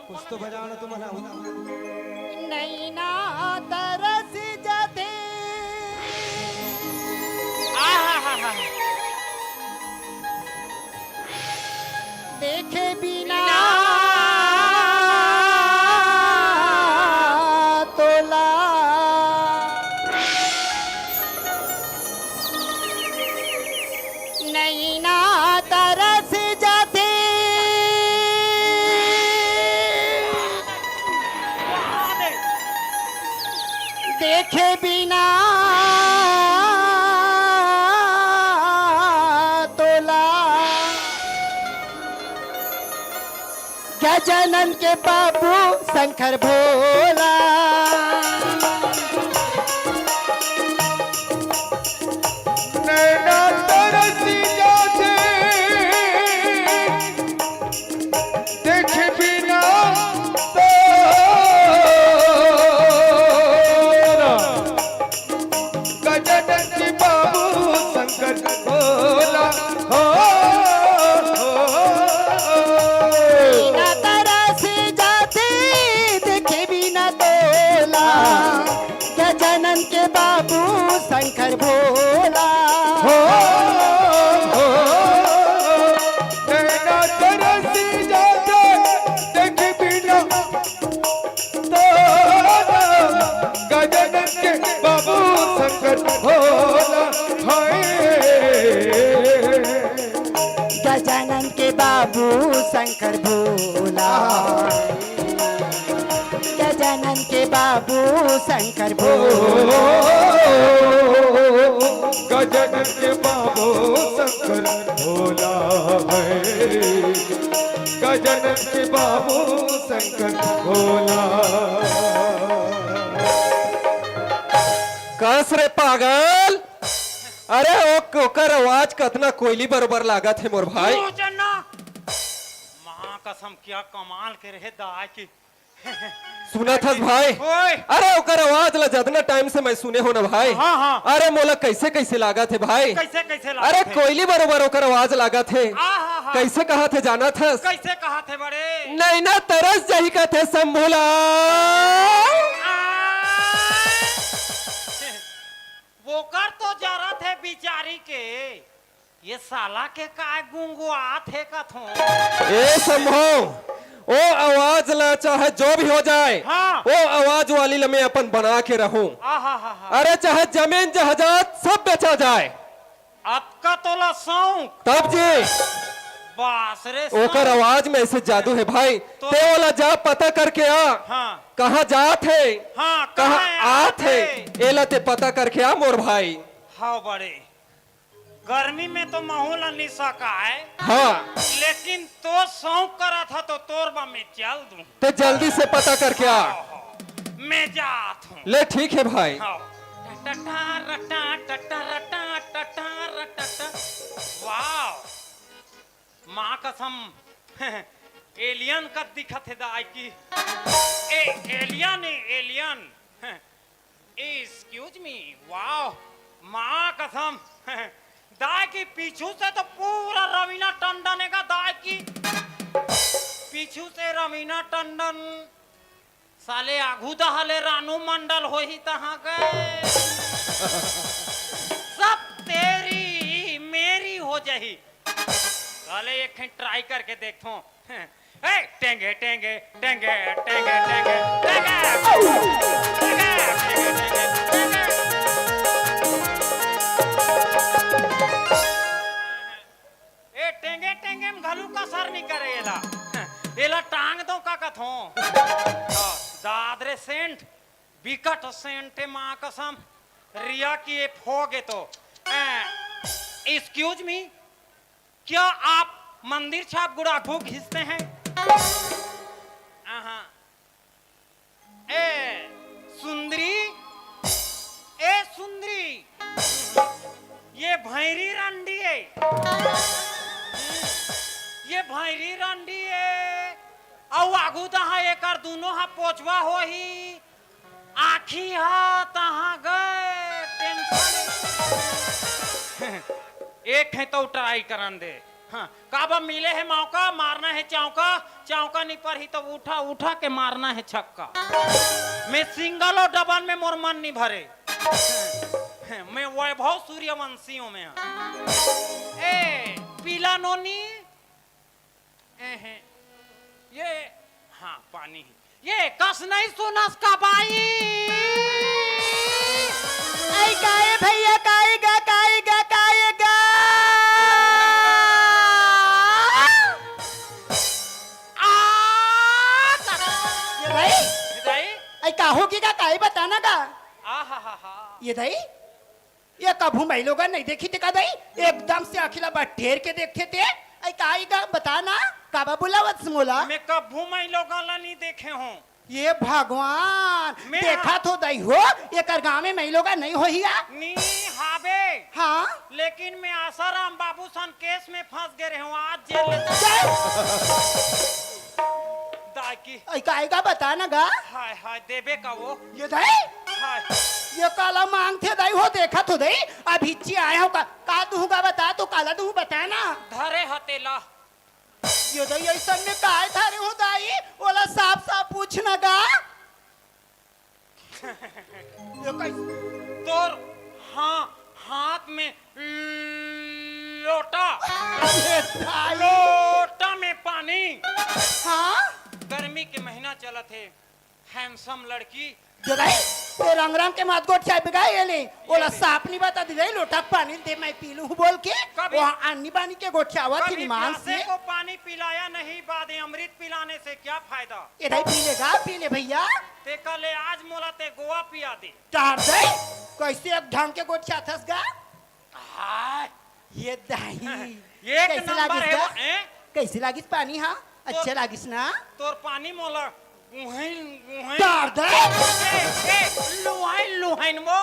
कुछ तो बजाना तो मना नैना तरस जाते देखे बिना तोला नैना तरस जाते देखे बिना तोला गजानन के बाबू शंकर भोला नैना भोला हो बिना तरस जाते देखे बिना तोला गजानन के बाबू शंकर भोला हो नैना तरस जाते देखे बिना तोला गजानन के बाबू शंकर भोला हाय गजानन के बाबू शंकर भोला गजानन के बाबू शंकर भोला गजानन के बाबू शंकर भोला है गजानन के बाबू शंकर भोला कस रे पागल अरे ओकर आवाज कतना कोयली बरोबर लागत है मोर भाई तू जन्ना मां कसम क्या कमाल के रहे दाई की सुना था भाई ओए अरे ओकर आवाज ला जितना टाइम से मैं सुने हो ना भाई हाँ, हाँ। अरे मोला कैसे कैसे लागत है भाई कैसे कैसे अरे लागत है? कोयली बरोबर ओकर आवाज लागत है आहा, कैसे कहा थे जाना था कैसे कहा थे बड़े नैना तरस जही का थे संभोला वो कर तो जा रहा थे बिचारी के ये साला के काय गुंगुआ थे कथों ए संभो ओ आवाज ला चाहे जो भी हो जाए हाँ। वो आवाज वाली ला मैं अपन बना के रहूं आहा हा हा अरे चाहे जमीन जहाजात सब बेचा जाए अब का तोला सौंक तब जी बास रे ओकर आवाज में ऐसे जादू है भाई तो- ते वाला जा पता करके आ हाँ कहा जात है हाँ कहा कहाँ आत है एला ते पता करके आ मोर भाई हाँ बड़े गर्मी में तो माहौल नहीं सका है हाँ लेकिन तो शौक करा था तो तोरबा में चल दूं ते जल्दी से पता करके आ मैं जात हूँ ले ठीक है भाई हाँ टटा रटा टटा रटा टटा रटा वाह माँ कसम एलियन का दिखत है दाई की एलियन एलियन एक्सक्यूज मी वाह माँ कसम दाई की पीछू से तो पूरा रवीना टंडन है का दाई की पीछू से रवीना टंडन साले आगू दहले रानू मंडल हो ही तहाँ गए सब तेरी मेरी हो जाही साले एक ट्राई करके देखो ए टेंगे टेंगे टेंगे टेंगे टेंगे टेंगे ए टेंगे टेंगे में घलू का सर नहीं करे एला एला टांग दो का कथो दादरे सेंट बिकट सेंट माँ कसम रिया की ये फोगे तो एक्सक्यूज मी क्या आप मंदिर छाप गुड़ाखू घिसते हैं ए सुंदरी ए सुंदरी ये भैरी रंडी है ये भैरी रंडी है औ आगू तहा एकर दोनों हा पोचवा हो ही आखी हा तहा गए टेंशन एक है तो ट्राई करन दे हाँ काबा मिले है मौका मारना है चौका चौका नहीं पर ही तो उठा उठा के मारना है छक्का मैं सिंगल और डबल में मोर मन नहीं भरे मैं वैभव सूर्यवंशियों में ए पीला नोनी ये हाँ पानी ये कस नहीं सुनस का बाई आई गाए भैया गाएगा गाएगा गाएगा ये भाई आई का होगी का काहे बताना का ये भाई ये कभू मैं लोग नहीं देखी थे का भाई एकदम से अखिला बात ठेर के देखते थे आई काहे का बताना काबा बुलावत मोला मैं कभू मैं लोग नहीं देखे हूँ ये भगवान मैं- देखा तो दई हो ये कर गाँव में मैं लोग नहीं हो हिया नी हाबे हाँ लेकिन मैं आसाराम बाबू सन केस में फंस गए रहे हूँ आज जेल दाई की आई काहे का बताना गा हाय हाय देबे का वो ये दाई हाय ये काला मांगते दाई हो देखा तो दई अभी ची आया हूँ का दूंगा बता तो काला दूँ बता ना धरे हतेला ये दाई ऐसा में काय थारे हो दाई ओला साफ साफ पूछना गा ये कैसे तोर हाँ हाथ में लोटा ये दाई लोटा में पानी हाँ गर्मी के महीना चलत है हैंडसम लड़की ये दाई ते रंग रंग के मात गोट चाय पे गए ये ले ओला साफ नहीं बता दी दाई लोटा पानी दे मैं पी लूँ बोल के कभी- वहाँ अन्नी बानी के गोट चावा थी कभी मान प्यासे से को पानी पिलाया नहीं बाद अमृत पिलाने से क्या फायदा ये दाई पी ले भैया ते कल आज मोला ते गोवा पिया दे टार दे कैसे एक ढंग के गोट चाथस गा हाय ये दाई एक कैसे नंबर लागिस है गा? वो, हैं? कैसे लागिस पानी हाँ अच्छा लागिस ना तोर पानी मोला टार दे लुहाइन लुहाइन वो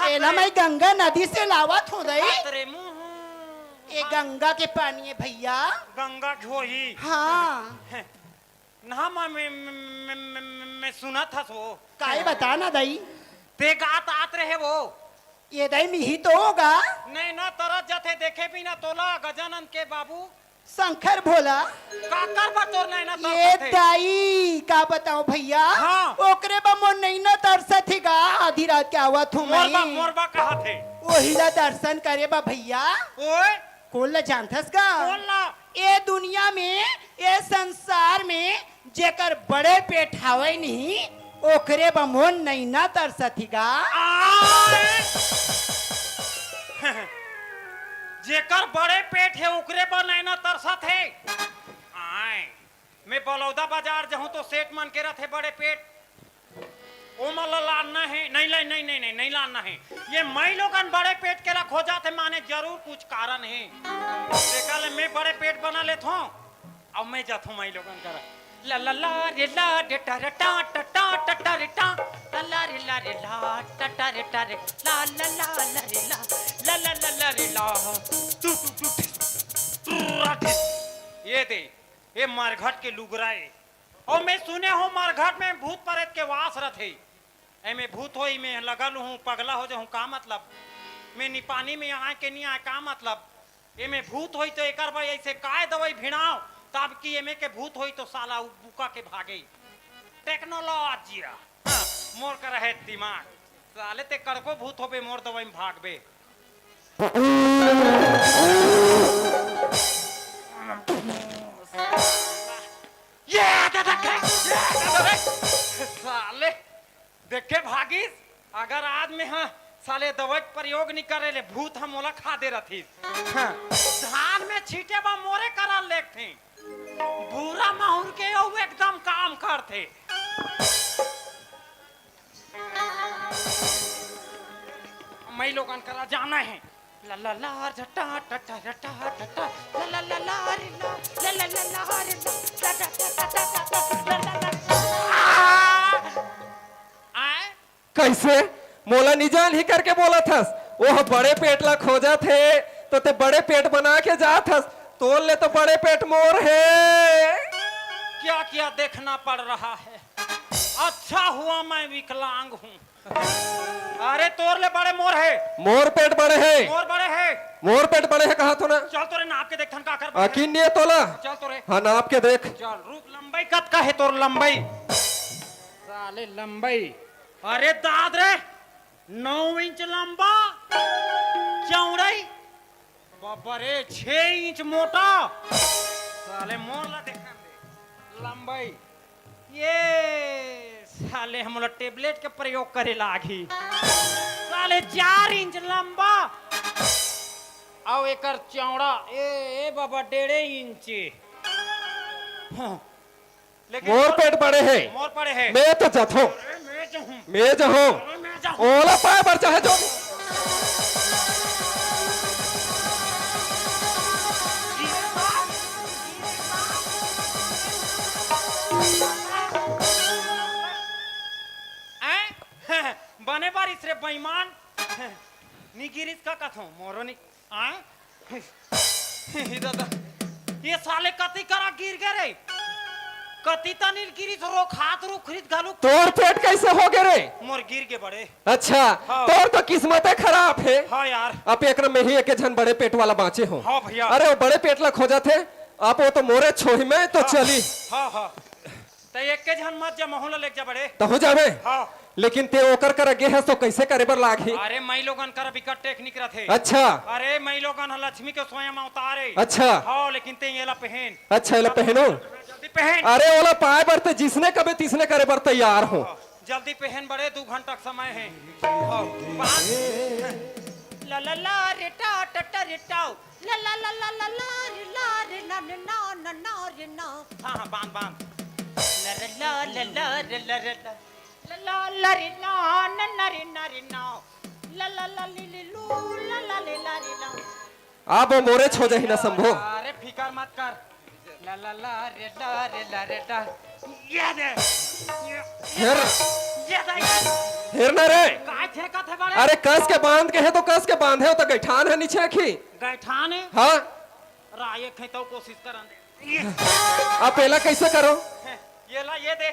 एला मैं गंगा नदी से लावत हूँ दई तेरे मुंह ये गंगा के पानी है भैया गंगा ढोही हाँ ना मैं सुना था सो काय बता ना दई ते गात आत रहे वो ये दई मिही तो होगा नहीं ना तरह जथे देखे भी ना तोला गजानंद के बाबू शंकर भोला काकर बतोर नहीं ना ये तरस थे। दाई का बताऊं भैया हाँ। ओकरे बमो नहीं ना तरसत थी गा आधी रात के आवत हूँ मोरबा मैं मोरबा कहा थे वही ला दर्शन करे बा भैया ओए कोल जानथस गा बोलना ये दुनिया में ये संसार में जेकर बड़े पेट हावे नहीं ओकरे बमोन नहीं ना तरसथिगा जेकर बड़े पेट है उकरे पर नैना तरसत है आए मैं बलौदा बाजार जहूं तो सेठ मन के रथे बड़े पेट ओ मला लाना है नहीं ला नहीं नहीं नहीं नहीं लाना है ये मैं लोगन बड़े पेट के रख हो जाते माने जरूर कुछ कारण है देखा ले मैं बड़े पेट बना लेता हूं अब मैं जाता हूं मैं लोगन कर ला ला ला रे ला रे टा रे टा टा टा टा टा रे टा ला ला रे ला रे ला टा टा रे टा रे ला ला ला ला रे ला ला ला ला ला रे ला टू टू टू ये दे ये मारघाट के लुगराए और मैं सुने हूँ मारघाट में भूत प्रेत के वास रथे ऐ मैं भूत होई मैं लगल हूँ पगला हो जाऊँ का मतलब मैं नी पानी में आए के नहीं आए का मतलब ये में भूत होई तो एकर भाई ऐसे काय दवाई भिड़ाओ तब की एमे के भूत होई तो साला बुका के भागे टेक्नोलॉजिया हाँ, मोर कर है दिमाग साले ते कड़को भूत होबे मोर दवाई में भागबे ये साले देखे भागीस अगर आज में हाँ साले दवाई प्रयोग नहीं करे ले भूत हम मोला खा दे रही हाँ, धान में छीटे बा मोरे करा लेक थे बुरा माहौल के वो एकदम काम करते मैं लोगन करा जाना है ला ला ला झटा टटा टटा टटा ला ला ला ला रे ला ला ला ला रे ला टा टा टा टा ला आए कैसे मोला निजान ही करके बोला थस वो बड़े पेट ला खोजा थे तो ते बड़े पेट बना के जा थस तोल ले तो बड़े पेट मोर है क्या क्या देखना पड़ रहा है अच्छा हुआ मैं विकलांग हूँ अरे तोर ले बड़े मोर है मोर पेट बड़े है मोर बड़े है मोर पेट बड़े है कहा तो ना चल तोरे नाप के देखन का कर अकीन नहीं है तोला चल तोरे हाँ नाप के देख चल रूप लंबाई कत का है तोर लंबाई साले लंबाई अरे दाद रे 9 इंच लंबा चौड़ाई बाबा रे 6 इंच मोटा साले मोर ला देखन दे लंबाई ये साले हम टेबलेट के प्रयोग करे लागी साले 4 इंच लंबा और एकर चौड़ा ए बाबा 1.5 इंच हाँ। लेकिन मोर पेट बड़े है मोर पड़े है मैं तो जथो अरे मैं जो हूँ मैं जो हूँ अरे मैं जो हूँ ओला पाए पर चाहे जो हैं? बने बारिश रे बेईमान निगिरिस का कथो मोरो नि आए दादा ये साले कति करा गिर गए रे कति तनिर गिरी तो रो खात रो खरीद घालू तोर पेट कैसे हो गए रे? मोर गिर के बड़े। अच्छा हाँ। तोर तो किस्मत खराब है। हाँ यार। अब एक में ही एक जन बड़े पेट वाला बाँचे हो। हाँ भैया। अरे वो बड़े पेट ला खोजा थे, आप वो तो मोरे छोही में तो चली हाँ हाँ तो एक के जन मत जा महूला लेके जा बड़े। तो हो जावे। हाँ लेकिन ते ओकर कर गे है तो कैसे करे बर लागी? अरे मई लोगन कर विकट टेक्निक रथे। अच्छा अरे मई लोगन ह लक्ष्मी के स्वयं अवतारे। अच्छा हाँ लेकिन ते ये ला पहन। अच्छा ये पहनो। जल्दी पहन। अरे ओला पाए बर ते जिसने कभी तिसने करे बर तैयार हो। जल्दी पहन बड़े 2 घंटा का समय है। हाँ, ला ला ला रे टा टा टा रे टाओ ला ला ला ला ला ला रे ला रे ना ना ना ना ना रे ना। हाँ हाँ बांध बांध। ला रे ला ला ला रे ला रे ला ला ला रे ना ना ना रे ना रे ना ला ला ला ले ले लू ला ला ले ला रे ना। आप वो मोरे छो जाही ना संभो। अरे फिकर मत कर। ला ला ला रे ला रे ला। ये दे। हेर ये दे। हेर ना रे। काय थे का थे बड़े? अरे कस के बांध के है तो कस के बांधे हो तो गैठान है नीचे की। गैठान है? हाँ राये खे तो कोशिश करन दे। आप पहला कैसे करो? ये ला ये दे।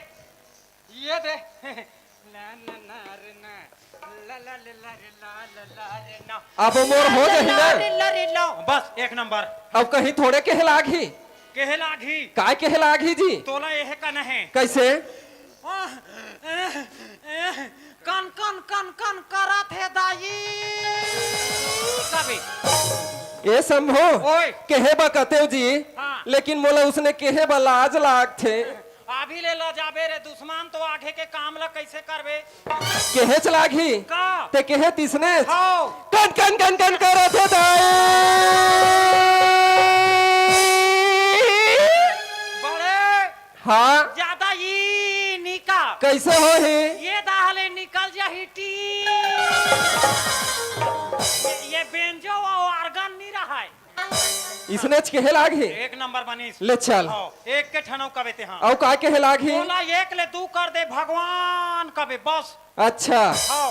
ये दे। ला ना ना रे ना ला ला ले ला रे ला ला ला रे ना। आप वो मोर हो जाही ना। ला रे ला। बस 1 नंबर। अब कहीं थोड़े के लागी। केहे लागी? काय के लागी जी? तोला यह का नहीं। कैसे? कन कन कन कन करा थे दाई कभी। ये संभो ओए। केहे बा कतेव जी। हाँ। लेकिन मोला उसने केहे बा लाज लाग थे। अभी ले ला जाबे रे दुश्मन तो आगे के काम ला कैसे करबे? केहे चलागी का? ते केहे तिसने हाँ। कन कन कन कन करा थे दाई। बड़े हाँ ज्यादा ये निका कैसे हो ही? ये दाहले निकल जा हिटी। ये बेंजो और आर्गन नहीं रहा है। इसने केहे लागी। 1 नंबर बनीस। ले चल। हाँ, एक के ठनौ कबे ते हाँ। औ काय केहे लागी? बोला 1 ले 2 कर दे भगवान कबे बस। अच्छा हाँ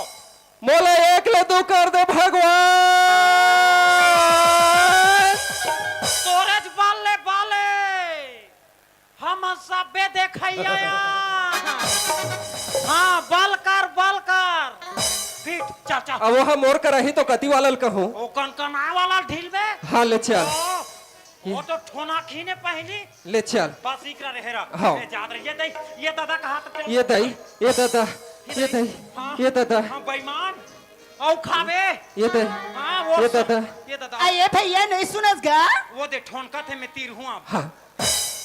मोला 1 ले 2 कर दे भगवान। तोरेज बाले बाले हम सबे देखैया। हाँ बल कर फिट चल चल। अब वह मोर कर रही तो कति वाला कहूँ। ओ कनकना वाला ढील बे। हाँ ले चल। वो तो ठोना खीने पहली। ले चल। बस इकरा रहेरा। हाँ। याद रहे ये दादा का हाथ पे। ये दई ये दादा ये दई ये दादा हाँ बेईमान औ खावे। ये दई हाँ वो ये दादा। ये दादा आइए भैया नहीं सुनस गा। वो दे ठोनका थे मैं तीर हुआ। हाँ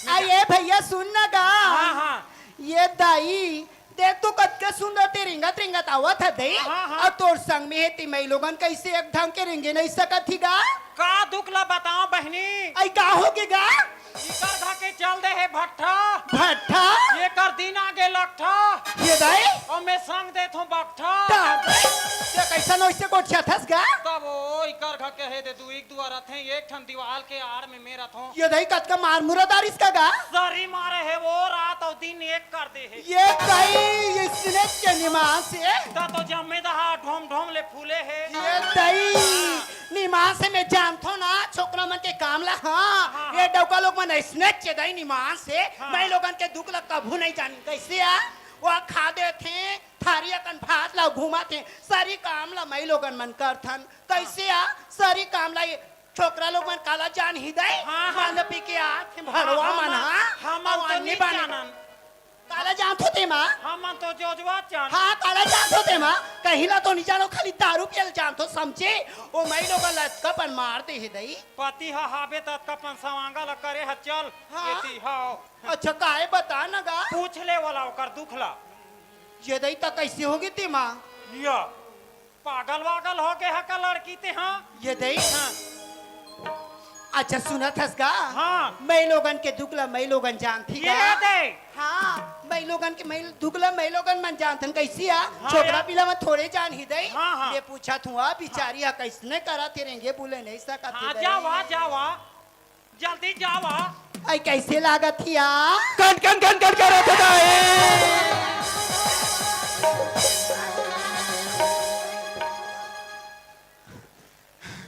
आइए भैया सुन ना गा। हाँ हाँ ये दाई देख तो कतके सुंदर ते रिंगत रिंगत आवत है दई। हाँ, हाँ। और तोर संग में है तिमई लोगन कैसे एक ढंग के रिंगे नहीं सकत थी गा। का दुख ला बताओ बहनी। आई का होगे गा? इकर धा के चल दे है भट्ठा। भट्ठा ये कर दिन आगे लट्ठा ये दाई और मैं संग दे थो बट्ठा। ते कैसा नो इससे कोट छथस गा। तब वो इकर घा के है दे दू एक दुआरा थे एक ठन दीवार के आड़ में मेरा थो। ये दाई कतका मार मुरादार इसका गा। सरी मारे है वो रात और दिन एक कर दे है। ये दाई इसने के निमास से ता तो जम्मे दहा ढोम ढोम ले फूले है। ये दाई निमास से मैं जानथो ना छोकरा मन के काम ला। हाँ ये डौका लोग मन इसने के दाई निमास से मैं लोगन के दुख ला कभू नहीं जान कैसे आ वो खा दे थे थारिया कन भात ला घुमा थे सारी काम ला मैं लोगन मन करथन कैसे आ सारी काम ला ये छोकरा लोग मन काला जान ही दई। हाँ, हाँ। मान पी के आथे भरवा मन हम हाँ तो नहीं जानन। काला जान थो ते मां। हम तो जोजवा जान। हाँ काला जान थो ते मां कहीं ना तो नहीं जानो खाली दारू पियल जान तो समझे ओ मैं लोग लटका पन मारते ही दई। पति हा हाबे तत कपन सवांगा ला करे ह चल। हाँ। येती हाओ अच्छा काहे बता ना गा। पूछ ले वाला ओकर दुख ला। ये दई तक कैसे होगी ते मां? या पागल वागल हो के हका लड़की ते हाँ। ये दई हाँ। अच्छा सुना थस गा। हाँ। मैं लोगन के दुखला मैं लोगन जानती ये दे। हाँ मैं लोगन के मैं दुखला मैं लोगन मन जानथन कैसी आ। हाँ छोकरा यार। पिला में थोड़े जान ही दई। हाँ, हाँ। ये पूछा थू आ बिचारी आ कैसने करा थे रेंगे बोले नहीं सकत हाँ थी जावा जावा जल्दी जावा। आई कैसे लागत थी आ। कन कन कन कन करा थे दाई।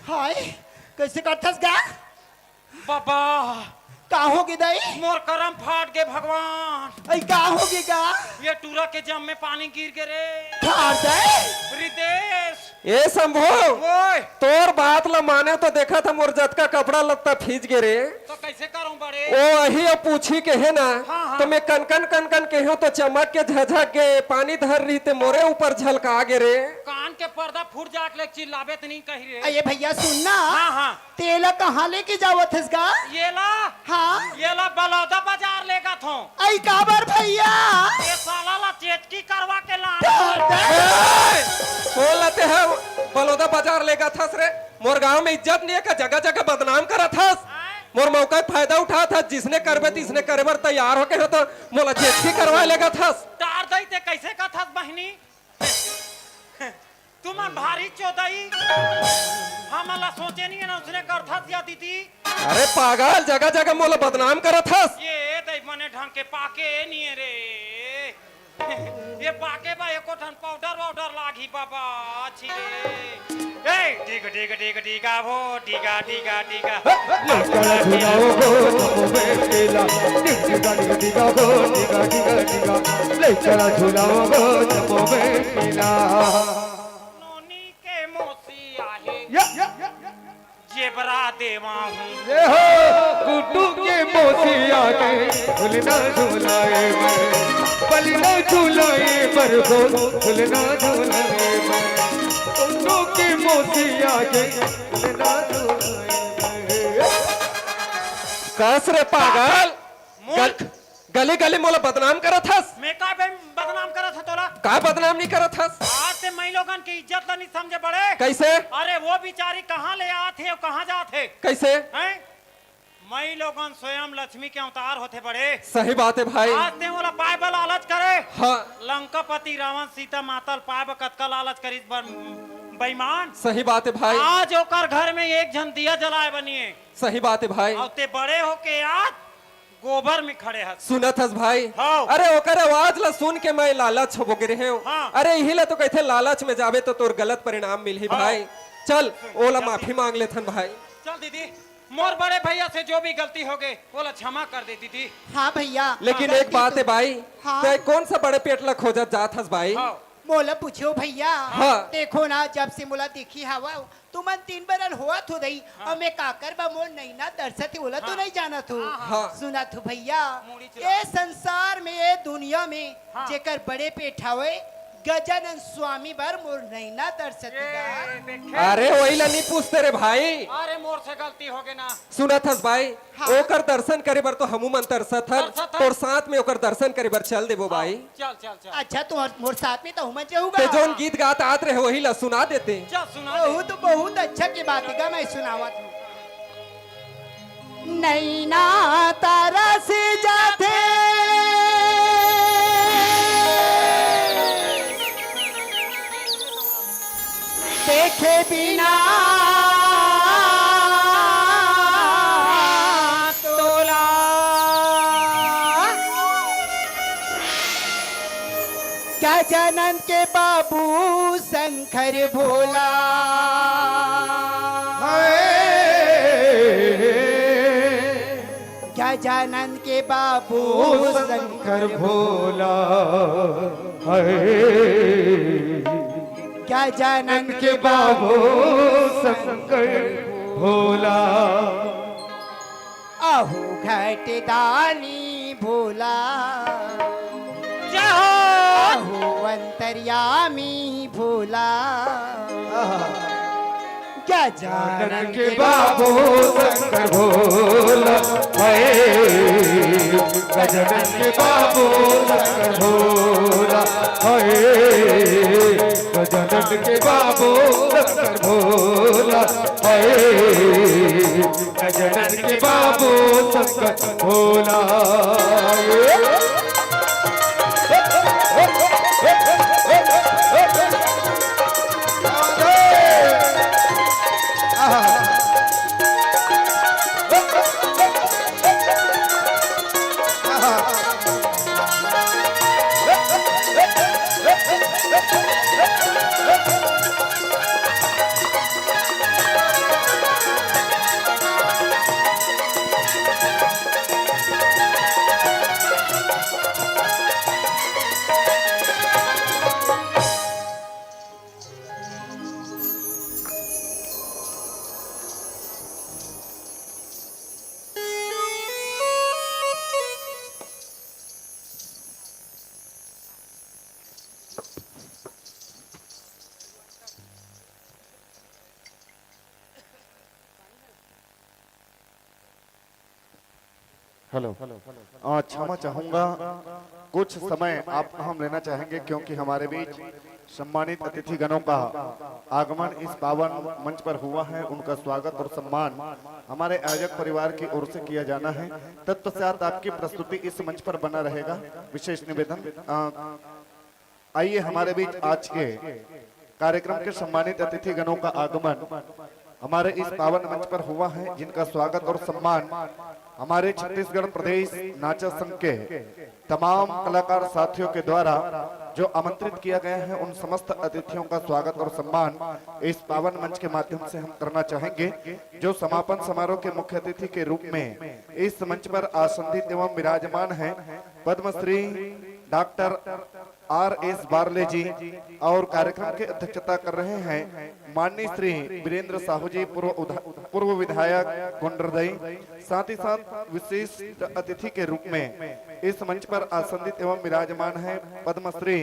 हाय कैसे करथस गा। बाबा का होगे दाई मोर करम फाट गए भगवान। ऐ का होगे का ये टूरा के जम में पानी गिर गए रे। खार दाई रितेश ए शंभू ओए तोर बात ला माने तो देखा था मोर जत का कपड़ा लत्ता फीज गे रे। तो कैसे करूं बड़े? ओ अही अब पूछी के है ना हाँ। तो मैं कनकन कनकन के हो तो चमक के झझक के पानी धर रही ते मोरे ऊपर झलका गे रे। कान के पर्दा फूट जाके ले चिल्लाबे तो नहीं कही रे। अये भैया सुनना हाँ हाँ तेला कहाँ लेके जावत है इसका ये ला हाँ ये ला बलौदा बाजार लेगा थो। ऐ काबर भैया ये साला ला चेटकी करवा के ला। खार दाई बोल लेते हैं बलौदा बाजार लेगा थस रे। मोर गांव में इज्जत नहीं है का जगह जगह बदनाम करा थस। मोर मौका का फायदा उठा था जिसने करबे तिसने करे बर तैयार होके हो तो मोला चेटकी करवा लेगा थस। तार दई ते कैसे का थस बहनी? तुम भारी चौदई हमला सोचे नहीं है ना उसने कर थस या दीदी। अरे पागल जगह जगह मोला बदनाम करा थस। ये दई मने ढंग के पाके नहीं है रे। ये पाके बा एको ठन पाउडर वाउडर लागी बाबा अच्छी रे। ए ठीक ठीक ठीक ठीक वो ठीक ठीक ठीक लड़का झुलाओ गो नमो में केला टिका टिका टिका गो टिका टिका टिका लड़का झुलाओ गो नमो में केला नोनी के मोसी आहे या जेबरा देवा हूँ। ये हो गुड्डू के मोसिया के झुलना झुलाए मैं पलना झुलाए पर झुलना झुलाए मैं गुड्डू के मोसिया के झुलना झुलाए कस रे पागल मूर्ख गली गली मोला बदनाम करा थस। मैं का बदनाम करा था तोला? का बदनाम नहीं करा थस? आज से मैं लोगन की इज्जत ला नहीं समझे बड़े। कैसे अरे वो बेचारी कहाँ ले आते और कहाँ जाते कैसे? हैं? मैं लोगन स्वयं लक्ष्मी के अवतार होते बड़े। सही बात है भाई। आज ते वाला पाए बल लालच करे। हाँ लंकापति रावण सीता मातल पाए कतका लालच करी बेईमान। सही बात है भाई। आज ओकर घर में एक जन दिया जलाए बनिए सही बात है भाई। और ते बड़े होके आज गोबर में खड़े हस। सुनत हस भाई। हाँ। अरे ओकर आवाज ला सुन के मैं लालच हो गे रहे हूँ। हाँ। अरे यही ला तो कहते लालच में जावे तो तोर गलत परिणाम मिलही हाँ। भाई। चल ओला माफी मांग लेथन भाई। चल दीदी मोर बड़े भैया से जो भी गलती हो गई बोला क्षमा कर दे दीदी। हाँ भैया लेकिन हाँ, एक बात है भाई हाँ। तो कौन सा बड़े पेट ला खोजत जात हस भाई। हाँ। मोला पूछो भैया हाँ। देखो ना जब से मोला देखी हवा तुमन 3 बरन हुआ थो दई और मैं काकर बा मोर नहीं ना दर्शत बोला तो नहीं जाना थो हाँ। सुना थो भैया मूड़ी चला। ये संसार में ये दुनिया में जेकर बड़े पेट हवे गजानन स्वामी बर मोर नहीं ना दर्शत अरे वही ला नहीं पूछते रे भाई। अरे मोर से गलती हो गई ना। सुनत हस भाई हाँ। ओकर दर्शन करे बर तो हमू मन तरसत हर तरसत हर। तोर साथ में ओकर दर्शन करे बर चल देबो भाई। चल चल चल अच्छा तुम मोर साथ में तो हम जाऊंगा ते जोन गीत गात आत रहे वही ला सुना देते। चल सुना दे। बहुत अच्छा की बात है मैं सुनावा हूँ नैना तारा से जाते देखे बिना तोला गजानन के बाबू शंकर भोला गजानन के बाबू शंकर भोला है गजानन के बाबू शंकर भोला आहू घट दानी भोला जाओ आहू अंतर्यामी भोला गजानन के बाबू शंकर भोला है गजानन के बाबू शंकर भोला है गजानन के बाबू शंकर भोला है गजानन के बाबू शंकर भोला हेलो क्षमा चाहूंगा, कुछ समय आपका हम लेना चाहेंगे क्योंकि हमारे बीच सम्मानित अतिथि गणों का आगमन इस पावन मंच पर हुआ है। उनका स्वागत और सम्मान हमारे आयोजक परिवार की ओर से किया जाना है। तत्पश्चात आपकी प्रस्तुति इस मंच पर बना रहेगा। विशेष निवेदन, आइए हमारे बीच आज के कार्यक्रम के सम्मानित अतिथि गणों का आगमन हमारे इस पावन मंच पर हुआ है, जिनका स्वागत और सम्मान हमारे छत्तीसगढ़ प्रदेश नाचा संघ के तमाम कलाकार साथियों के द्वारा जो आमंत्रित किया गया है, उन समस्त अतिथियों का स्वागत और सम्मान इस पावन मंच के माध्यम से हम करना चाहेंगे। जो समापन समारोह के मुख्य अतिथि के रूप में इस मंच पर आसंदित एवं विराजमान है पद्मश्री डॉक्टर R.S. बारले जी, और कार्यक्रम की अध्यक्षता कर रहे हैं माननीय श्री वीरेंद्र साहू जी, पूर्व विधायक गुंडरदई। साथ ही साथ विशिष्ट अतिथि के रूप में इस मंच पर आसंदित एवं विराजमान है पद्मश्री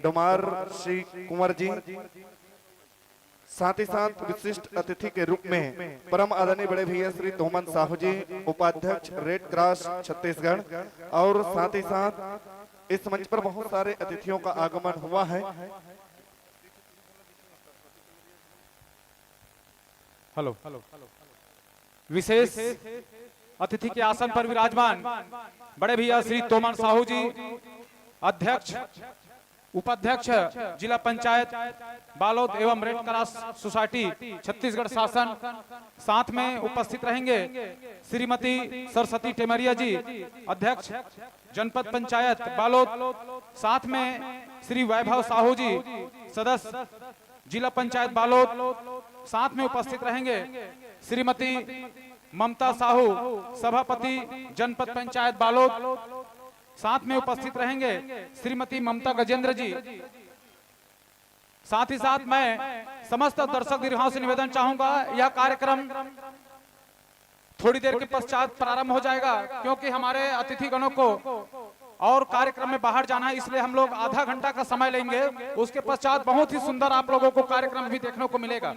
डोमार श्री कुंवर जी। साथ ही साथ विशिष्ट अतिथि के रूप में परम आदरणीय बड़े भैया श्री तोमन साहू जी, उपाध्यक्ष रेड क्रॉस छत्तीसगढ़। और साथ ही साथ इस मंच पर बहुत सारे अतिथियों का आगमन हुआ है। हेलो, विशेष अतिथि के आसन पर विराजमान बड़े भैया श्री तोमन साहू जी, अध्यक्ष उपाध्यक्ष जिला पंचायत बालोद एवं रेड क्रॉस सोसाइटी छत्तीसगढ़ शासन। साथ में उपस्थित रहेंगे श्रीमती सरस्वती टेमरिया जी, अध्यक्ष जनपद पंचायत बालोद। साथ में श्री वैभव साहू जी, सदस्य जिला पंचायत बालोद। साथ में उपस्थित रहेंगे श्रीमती ममता साहू, सभापति जनपद पंचायत बालोद। साथ में उपस्थित रहेंगे श्रीमती ममता गजेंद्र जी। साथ ही साथ मैं समस्त दर्शक दीर्घाओं से निवेदन चाहूंगा, यह कार्यक्रम थोड़ी देर के पश्चात प्रारंभ हो जाएगा, क्योंकि हमारे अतिथि गणों को और कार्यक्रम में बाहर जाना है, इसलिए हम लोग आधा घंटा का समय लेंगे। उसके पश्चात बहुत ही सुंदर आप लोगों को कार्यक्रम भी देखने को मिलेगा।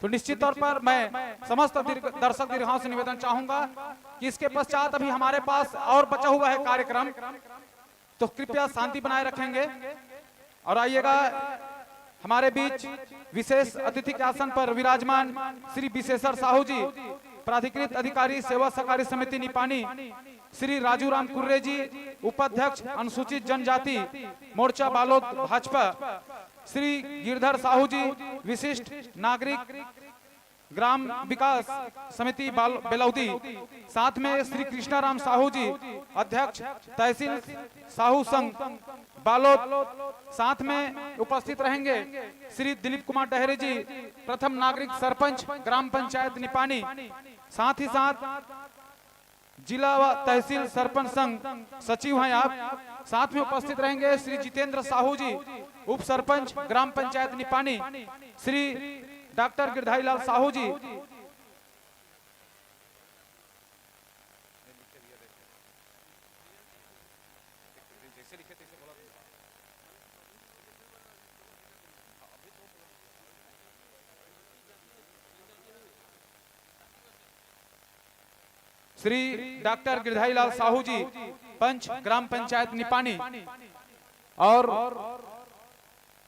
तो निश्चित तौर पर मैं समस्त दर्शक दीर्घाओं से निवेदन चाहूंगा कि इसके पश्चात अभी हमारे पास और बचा हुआ है कार्यक्रम, तो कृपया शांति बनाए रखेंगे और आइएगा। हमारे बीच विशेष अतिथि के आसन पर विराजमान श्री विशेषर साहू जी, प्राधिकृत अधिकारी सेवा सहकारी समिति निपानी, श्री राजू राम कुर्रे जी, उपाध्यक्ष अनुसूचित जनजाति मोर्चा बालोद भाजपा, श्री गिरधर साहू जी, विशिष्ट नागरिक ग्राम विकास समिति बेलौदी। साथ में श्री कृष्णाराम साहू जी, अध्यक्ष तहसील साहू संघ बालोद। साथ में उपस्थित रहेंगे श्री दिलीप कुमार डहरे जी, प्रथम नागरिक सरपंच ग्राम पंचायत निपानी। साथ ही साथ जिला व तहसील सरपंच संघ सचिव हैं आप। साथ में उपस्थित रहेंगे श्री जितेंद्र साहू जी, उप सरपंच ग्राम पंचायत निपानी, श्री डॉक्टर गिरधारी लाल साहू जी, श्री डॉक्टर गिरधारी लाल साहू जी, पंच ग्राम पंचायत निपानी। और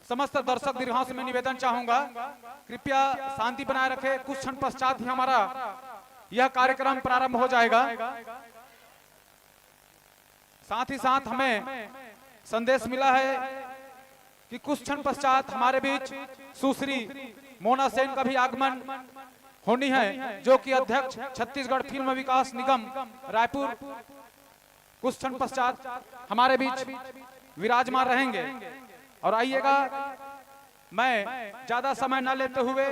समस्त दर्शक दीर्घाओं से मैं निवेदन चाहूंगा, कृपया शांति बनाए रखें। कुछ क्षण पश्चात ही हमारा यह कार्यक्रम प्रारंभ हो जाएगा। साथ ही साथ हमें संदेश मिला है कि कुछ क्षण पश्चात हमारे बीच सुश्री मोना सेन का भी आगमन होनी है, जो कि अध्यक्ष छत्तीसगढ़ फिल्म विकास निगम रायपुर कुछ क्षण पश्चात हमारे बीच विराजमान रहेंगे। और आइएगा, मैं ज्यादा समय न लेते हुए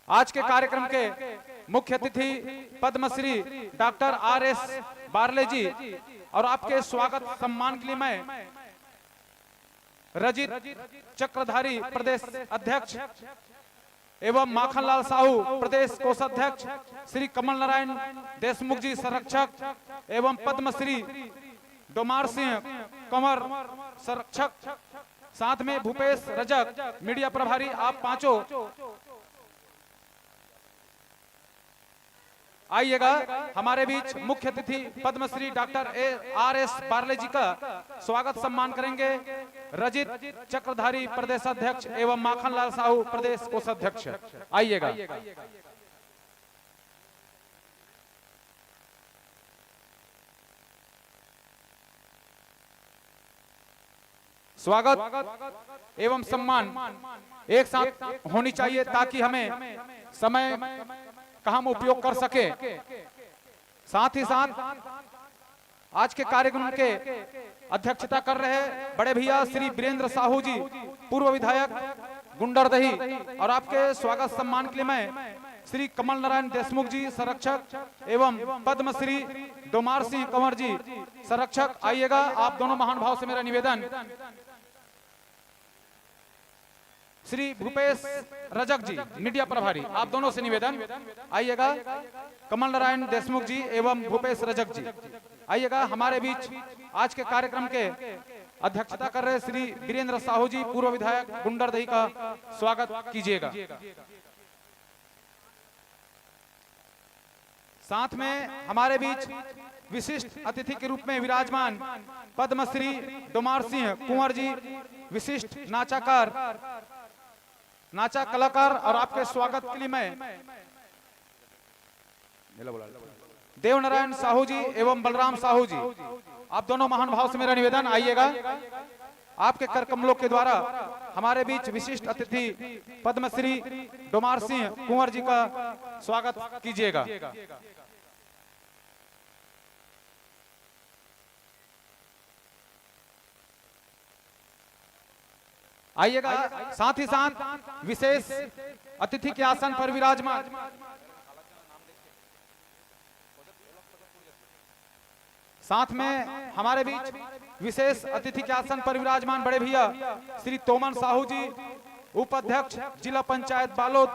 आज के कार्यक्रम के मुख्य अतिथि पद्मश्री डॉक्टर R.S. बारले जी और आपके स्वागत सम्मान के लिए मैं रजित चक्रधारी प्रदेश अध्यक्ष एवं माखनलाल साहू प्रदेश कोषाध्यक्ष, श्री कमल नारायण देशमुख जी संरक्षक एवं पद्मश्री डोमार सिंह कंवर संरक्षक, साथ में भूपेश रजक मीडिया प्रभारी, आप पांचों आइएगा। हमारे बीच मुख्य अतिथि पद्मश्री डॉक्टर आर.एस. बारले जी का स्वागत सम्मान करेंगे। रजित चक्रधारी प्रदेश अध्यक्ष एवं माखनलाल साहू प्रदेश कोषाध्यक्ष, आइएगा। स्वागत एवं सम्मान एक साथ होनी चाहिए ताकि हमें समय का हम उपयोग कर सके। साथ ही साथ आज के कार्यक्रम के अध्यक्षता कर रहे बड़े भैया श्री वीरेंद्र साहू जी, पूर्व विधायक गुंडरदही, और आपके स्वागत सम्मान के लिए मैं श्री कमल नारायण देशमुख जी संरक्षक एवं पद्मश्री डोमार सिंह कंवर जी संरक्षक, आइएगा। आप दोनों महान भाव से मेरा निवेदन। श्री भूपेश रजक जी मीडिया प्रभारी, आप दोनों से निवेदन, आइएगा। कमल नारायण देशमुख जी एवं भूपेश रजक जी, आइएगा। हमारे बीच आज के कार्यक्रम के अध्यक्षता कर रहे श्री वीरेंद्र साहू जी, पूर्व विधायक गुंडरदही, का स्वागत कीजिएगा। साथ में हमारे बीच विशिष्ट अतिथि के रूप में विराजमान पद्मश्री डोमार सिंह कुंवर जी, विशिष्ट नाचाकार, नाचा कलाकार, और आपके स्वागत के लिए मैं देवनारायण साहू जी एवं बलराम साहू जी, आप दोनों महान भाव से मेरा निवेदन, आइएगा। आपके कर कमलों के द्वारा हमारे बीच विशिष्ट अतिथि पद्मश्री डोमार सिंह कुंवर जी का स्वागत कीजिएगा। आइएगा। साथ ही साथ विशेष अतिथि के आसन पर विराजमान साथ में हमारे बीच विशेष अतिथि के आसन पर विराजमान बड़े भैया श्री तोमन साहू जी, उपाध्यक्ष जिला panchayat Balod,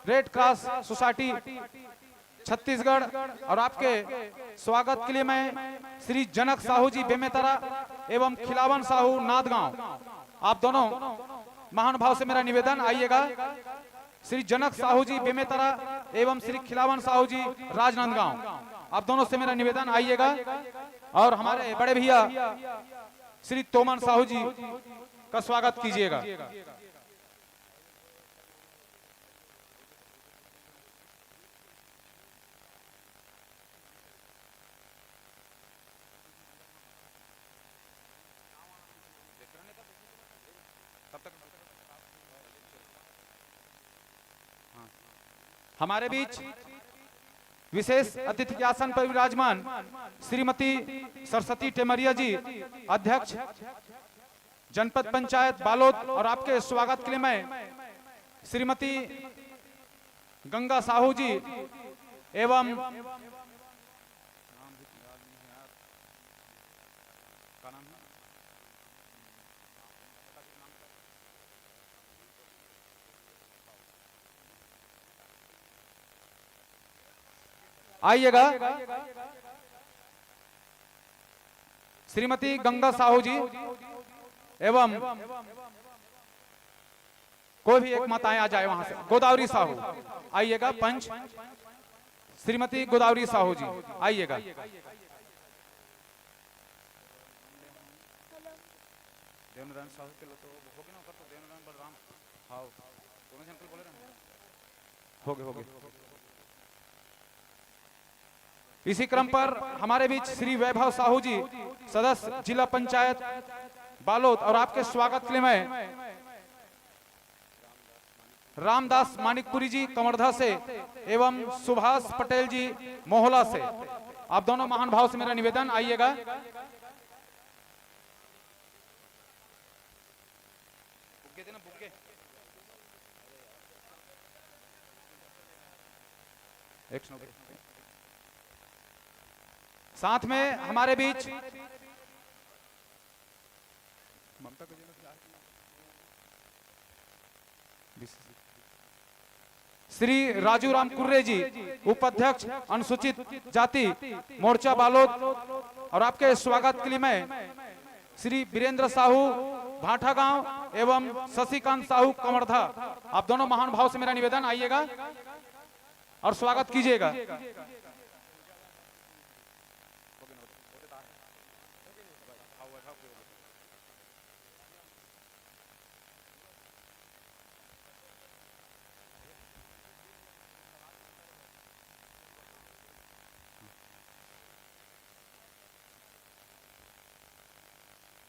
red cross society Chhattisgarh, और आपके स्वागत के लिए मैं श्री जनक साहू जी बेमेतरा एवं खिलावन साहू नादगांव, आप दोनों महान भाव से मेरा निवेदन, आइएगा। श्री जनक साहू जी बेमेतरा एवं श्री खिलावन साहू जी राजनांदगांव, आप दोनों से मेरा निवेदन, आइएगा। और हमारे बड़े भैया श्री तोमन साहू जी का स्वागत कीजिएगा। हमारे बीच विशेष अतिथि के आसन पर विराजमान श्रीमती सरस्वती टेमरिया जी, अध्यक्ष जनपद पंचायत बालोद, और आपके स्वागत के लिए मैं श्रीमती गंगा साहू जी एवं आइएगा। श्रीमती गंगा साहू जी एवं कोई भी एक माताएं आ जाए वहां से, गोदावरी साहू आइएगा। पंच श्रीमती गोदावरी साहू जी, आइएगा। देवनारायण साहू के तो होगे ना, तो देवनारायण बलराम, हाँ दोनों जन बोले ना, होगे। इसी क्रम पर हमारे बीच श्री वैभव साहू जी, सदस्य जिला पंचायत बालोद, और आपके स्वागत के लिए मैं रामदास मानिकपुरी जी कमरधा से एवं सुभाष पटेल जी मोहला से, आप दोनों महान भाव से मेरा निवेदन, आइएगा। साथ में हमारे बीच श्री राजू राम कुर्रे जी, उपाध्यक्ष अनुसूचित जाति मोर्चा बालोद, और आपके स्वागत के लिए मैं श्री वीरेंद्र साहू भाठा गांव एवं शशिकांत साहू कमरधा, आप दोनों महान भाव से मेरा निवेदन, आइएगा। और स्वागत कीजिएगा।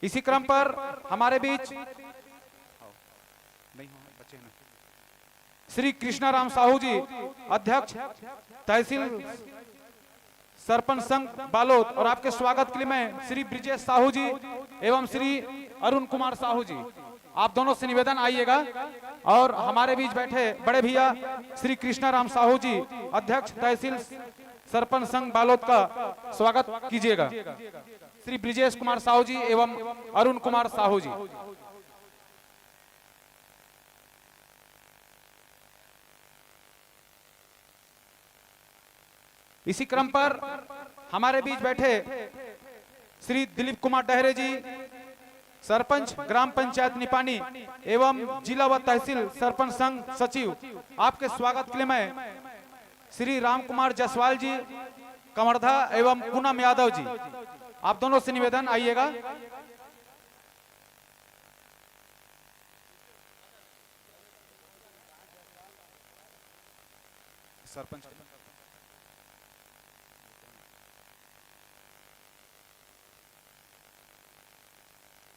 इसी क्रम पर हमारे बीच श्री कृष्णाराम साहू जी, अध्यक्ष तहसील सरपंच संघ बालोद, और आपके स्वागत के लिए मैं श्री ब्रिजेश साहू जी एवं श्री अरुण कुमार साहू जी, आप दोनों से निवेदन आइएगा। और हमारे बीच बैठे बड़े भैया श्री कृष्णाराम साहू जी, अध्यक्ष तहसील सरपंच संघ बालोद का स्वागत कीजिएगा। श्री ब्रिजेश कुमार साहू जी एवं अरुण कुमार साहू जी। इसी क्रम पर हमारे बीच बैठे श्री दिलीप कुमार डहरे जी, सरपंच ग्राम पंचायत निपानी एवं जिला व तहसील सरपंच संघ सचिव, आपके स्वागत के लिए मैं श्री राम कुमार जायसवाल जी, कमरधा एवं पूनम यादव जी, आप दोनों से निवेदन आइएगा। सरपंच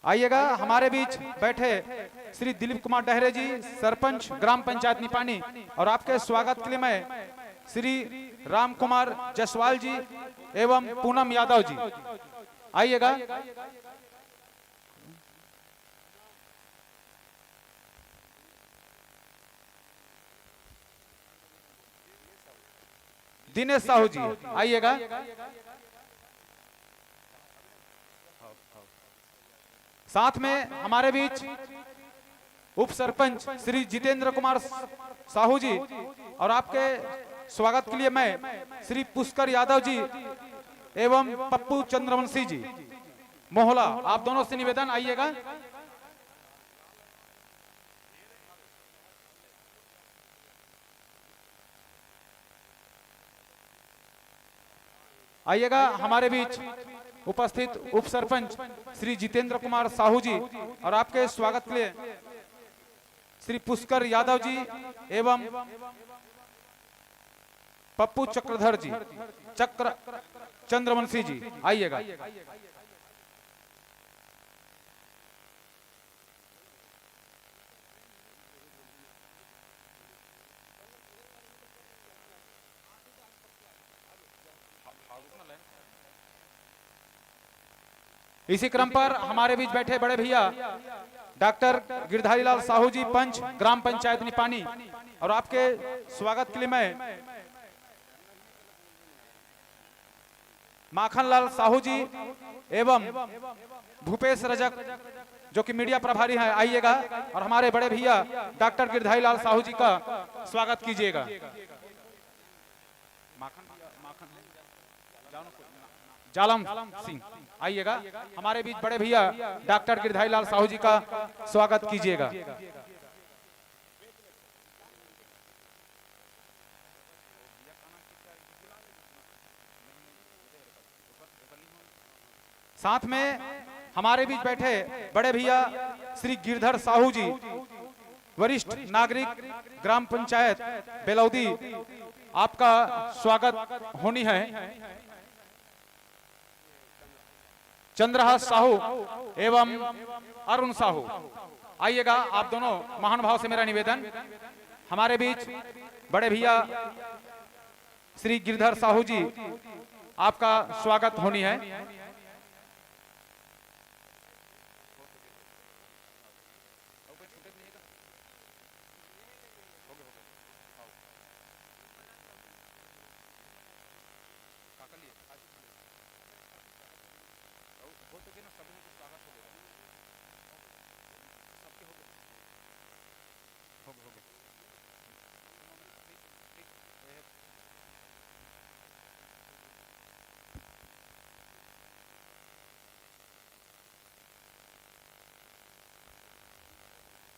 आइएगा। हमारे बीच बैठे श्री दिलीप कुमार डहरे जी, सरपंच ग्राम पंचायत निपानी, और आपके स्वागत के लिए मैं श्री राम कुमार जायसवाल जी एवं पूनम यादव जी, आइएगा। दिनेश साहू जी, आइएगा। साथ में हमारे बीच उप सरपंच श्री जितेंद्र कुमार साहू जी, और आपके स्वागत के लिए मैं श्री पुष्कर यादव जी एवं पप्पू चंद्रवंशी जी मोहला, आप दोनों से निवेदन आइएगा। आइएगा। हमारे बीच उपस्थित उप सरपंच श्री जितेंद्र कुमार साहू जी, और आपके स्वागत के लिए श्री पुष्कर यादव जी एवं पप्पू चक्रधर जी, चक्र चंद्रवंशी जी, आइएगा। इसी क्रम पर हमारे बीच बैठे बड़े भैया डॉक्टर गिरधारी लाल साहू जी, पंच ग्राम पंचायत निपानी, और आपके स्वागत के लिए मैं माखन लाल साहू जी एवं भूपेश रजक जो कि मीडिया प्रभारी हैं, आइएगा। और हमारे बड़े भैया डॉक्टर गिरधारी लाल साहू जी का स्वागत कीजिएगा। जालम सिंह, आइएगा। हमारे बीच बड़े भैया डॉक्टर गिरधारी लाल साहू जी का स्वागत कीजिएगा। साथ में हमारे बीच बैठे बड़े भैया श्री गिरधर साहू जी, वरिष्ठ नागरिक ग्राम पंचायत बेलौदी, आपका स्वागत होनी है। चंद्रहास साहू एवं अरुण साहू, आइएगा। आप दोनों महान भाव से मेरा निवेदन, हमारे बीच बड़े भैया श्री गिरधर साहू जी, आपका स्वागत होनी है।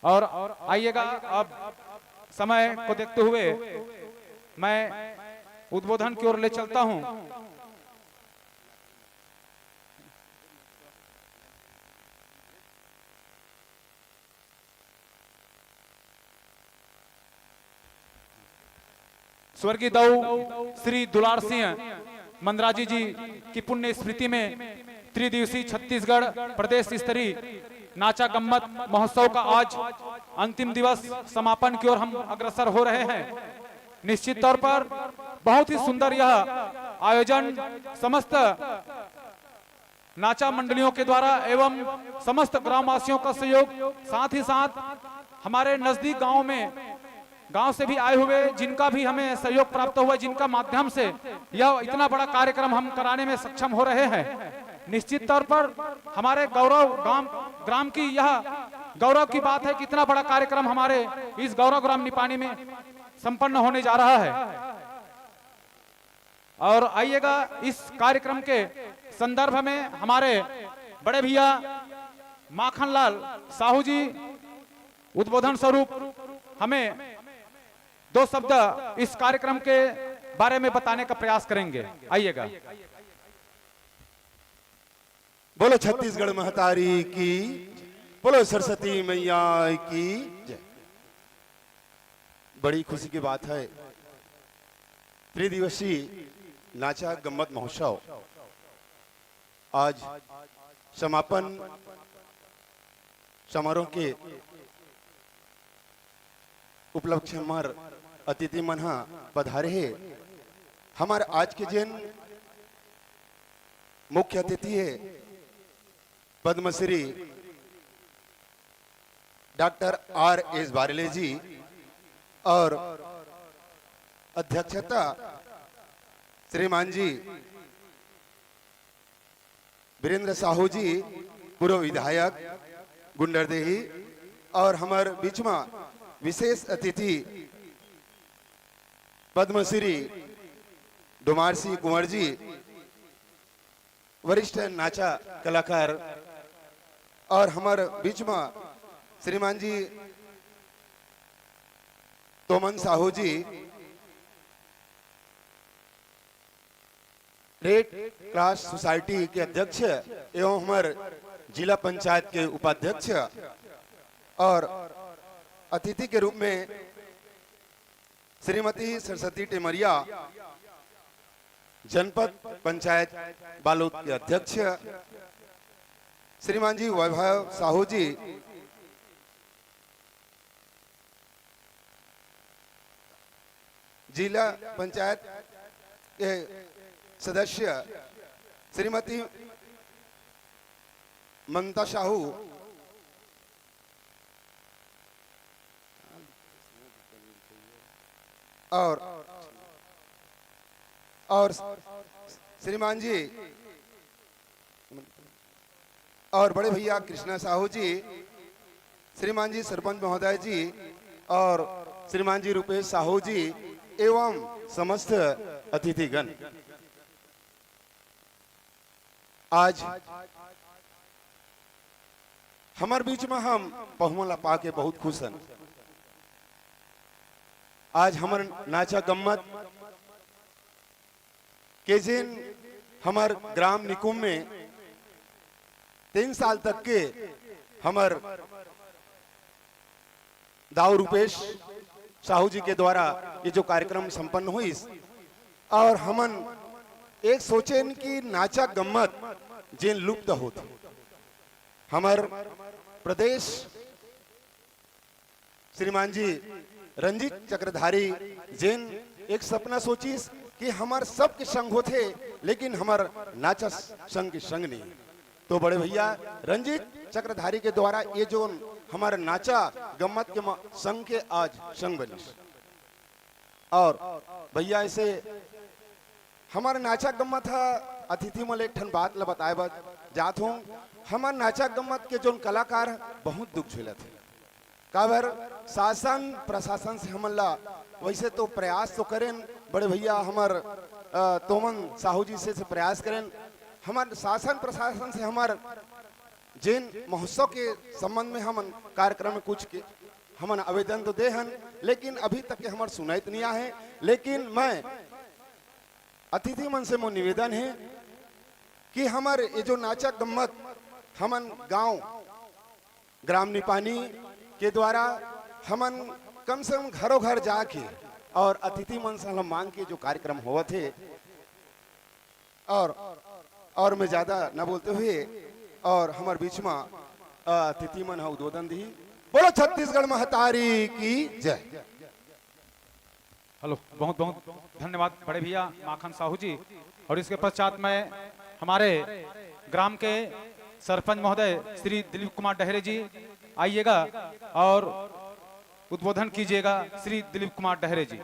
और आइएगा। अब समय को देखते हुए मैं उद्बोधन की ओर ले चलता हूं। स्वर्गीय दाऊ श्री दुलार सिंह मंदराजी जी की पुण्य स्मृति में त्रिदिवसीय छत्तीसगढ़ प्रदेश स्तरीय नाचा गम्मत महोत्सव का आज अंतिम दिवस समापन की ओर हम अग्रसर हो रहे हैं। निश्चित तौर पर बहुत ही सुंदर यह आयोजन समस्त नाचा मंडलियों के द्वारा एवं समस्त ग्रामवासियों का सहयोग, साथ ही साथ हमारे नजदीक गांव से भी आए हुए जिनका भी हमें सहयोग प्राप्त हुआ, जिनका माध्यम से यह इतना बड़ा कार्यक्रम हम कराने में सक्षम हो रहे हैं। निश्चित तौर पर हमारे गौरव ग्राम की यह गौरव की बात है कि इतना बड़ा कार्यक्रम हमारे इस गौरव ग्राम निपानी में संपन्न होने जा रहा है। और आइएगा इस कार्यक्रम के संदर्भ में हमारे बड़े भैया माखनलाल साहू जी उद्बोधन स्वरूप हमें 2 शब्द इस कार्यक्रम के बारे में बताने का प्रयास करेंगे। आइएगा। बोलो छत्तीसगढ़ महतारी की, बोलो सरस्वती मैया की जय। बड़ी खुशी की बात है, त्रिदिवसीय नाचा गम्मत महोत्सव आज समापन समारोह के उपलक्ष्य हमार अतिथि मन पधारे है। हमारे आज के जिन मुख्य अतिथि है पद्मश्री डॉक्टर R.S. बारेले जी और अध्यक्षता श्रीमान जी वीरेंद्र साहू जी पूर्व विधायक गुंडरदेही, और हमारे बीच में विशेष अतिथि पद्मश्री डोमार सिंह कुंवर जी, वरिष्ठ नाचा कलाकार, और हमारे बीच में श्रीमान जी तोमन साहू जी रेड क्रॉस सोसाइटी के अध्यक्ष एवं हमारे जिला पंचायत के उपाध्यक्ष, और अतिथि के रूप में श्रीमती सरस्वती टेमरिया जनपद पंचायत बालोद के अध्यक्ष, श्रीमान जी वैभव साहू जी जिला पंचायत के सदस्य, श्रीमती ममता साहू और श्रीमान जी और बड़े भैया कृष्णा साहू जी, श्रीमान जी सरपंच महोदय जी और श्रीमान जी रुपेश साहू जी एवं समस्त अतिथिगण, आज हमारे बीच में हम पहुमला पाके बहुत खुश हैं। आज हमारे नाचा गम्मत के जिन हमारे ग्राम निकुम में 3 साल तक के हमारे दाऊ रुपेश साहू जी के द्वारा ये जो कार्यक्रम संपन्न हुई, और हमन एक सोचे कि नाचा गम्मत जिन लुप्त होते, हमार प्रदेश श्रीमान जी रंजीत चक्रधारी जिन एक सपना सोचीस कि हमार सब के संग होते लेकिन हमार नाचा संग के संग नहीं, तो बड़े भैया रंजीत चक्रधारी के द्वारा ये जो हमारा नाचा गम्मत के संग के आज संग बनी। और भैया ऐसे हमारा नाचा गम्मत है अतिथि मोल एक ठन बात ला बताए जात हूँ। हमार नाचा गम्मत के जो कलाकार बहुत दुख झेलत है, काबर शासन प्रशासन से हमन ला वैसे तो प्रयास तो करें, बड़े भैया हमार तोमन साहू जी से प्रयास करें, हमार शासन प्रशासन से हमार जिन महोत्सव के संबंध में हम कार्यक्रम में कुछ के हमन आवेदन तो दे हन, लेकिन अभी तक के हमार सुनाइत नहीं है। लेकिन मैं अतिथि मन से मोर निवेदन है कि हमार ये जो नाचा गम्मत हमन गांव ग्राम निपानी के द्वारा हमन कम से कम घरों घर जाके और अतिथि मन से हम मांग के जो कार्यक्रम हुआ थे, और मैं ज्यादा न बोलते हुए और हमारे बीच में अतिथि मन उद्बोधन दी। बोलो छत्तीसगढ़ महतारी की जय। हेलो, बहुत बहुत धन्यवाद बड़े भैया माखन साहू जी। और इसके पश्चात में हमारे ग्राम के सरपंच महोदय श्री दिलीप कुमार डहरे जी आइएगा और उद्बोधन कीजिएगा। श्री दिलीप कुमार डहरे जी।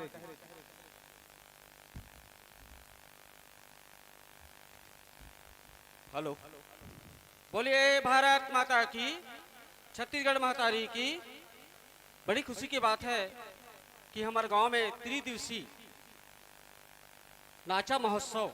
हेलो, बोलिए भारत माता की, छत्तीसगढ़ महतारी की। बड़ी खुशी की बात है कि हमारे गांव में त्रिदिवसीय नाचा महोत्सव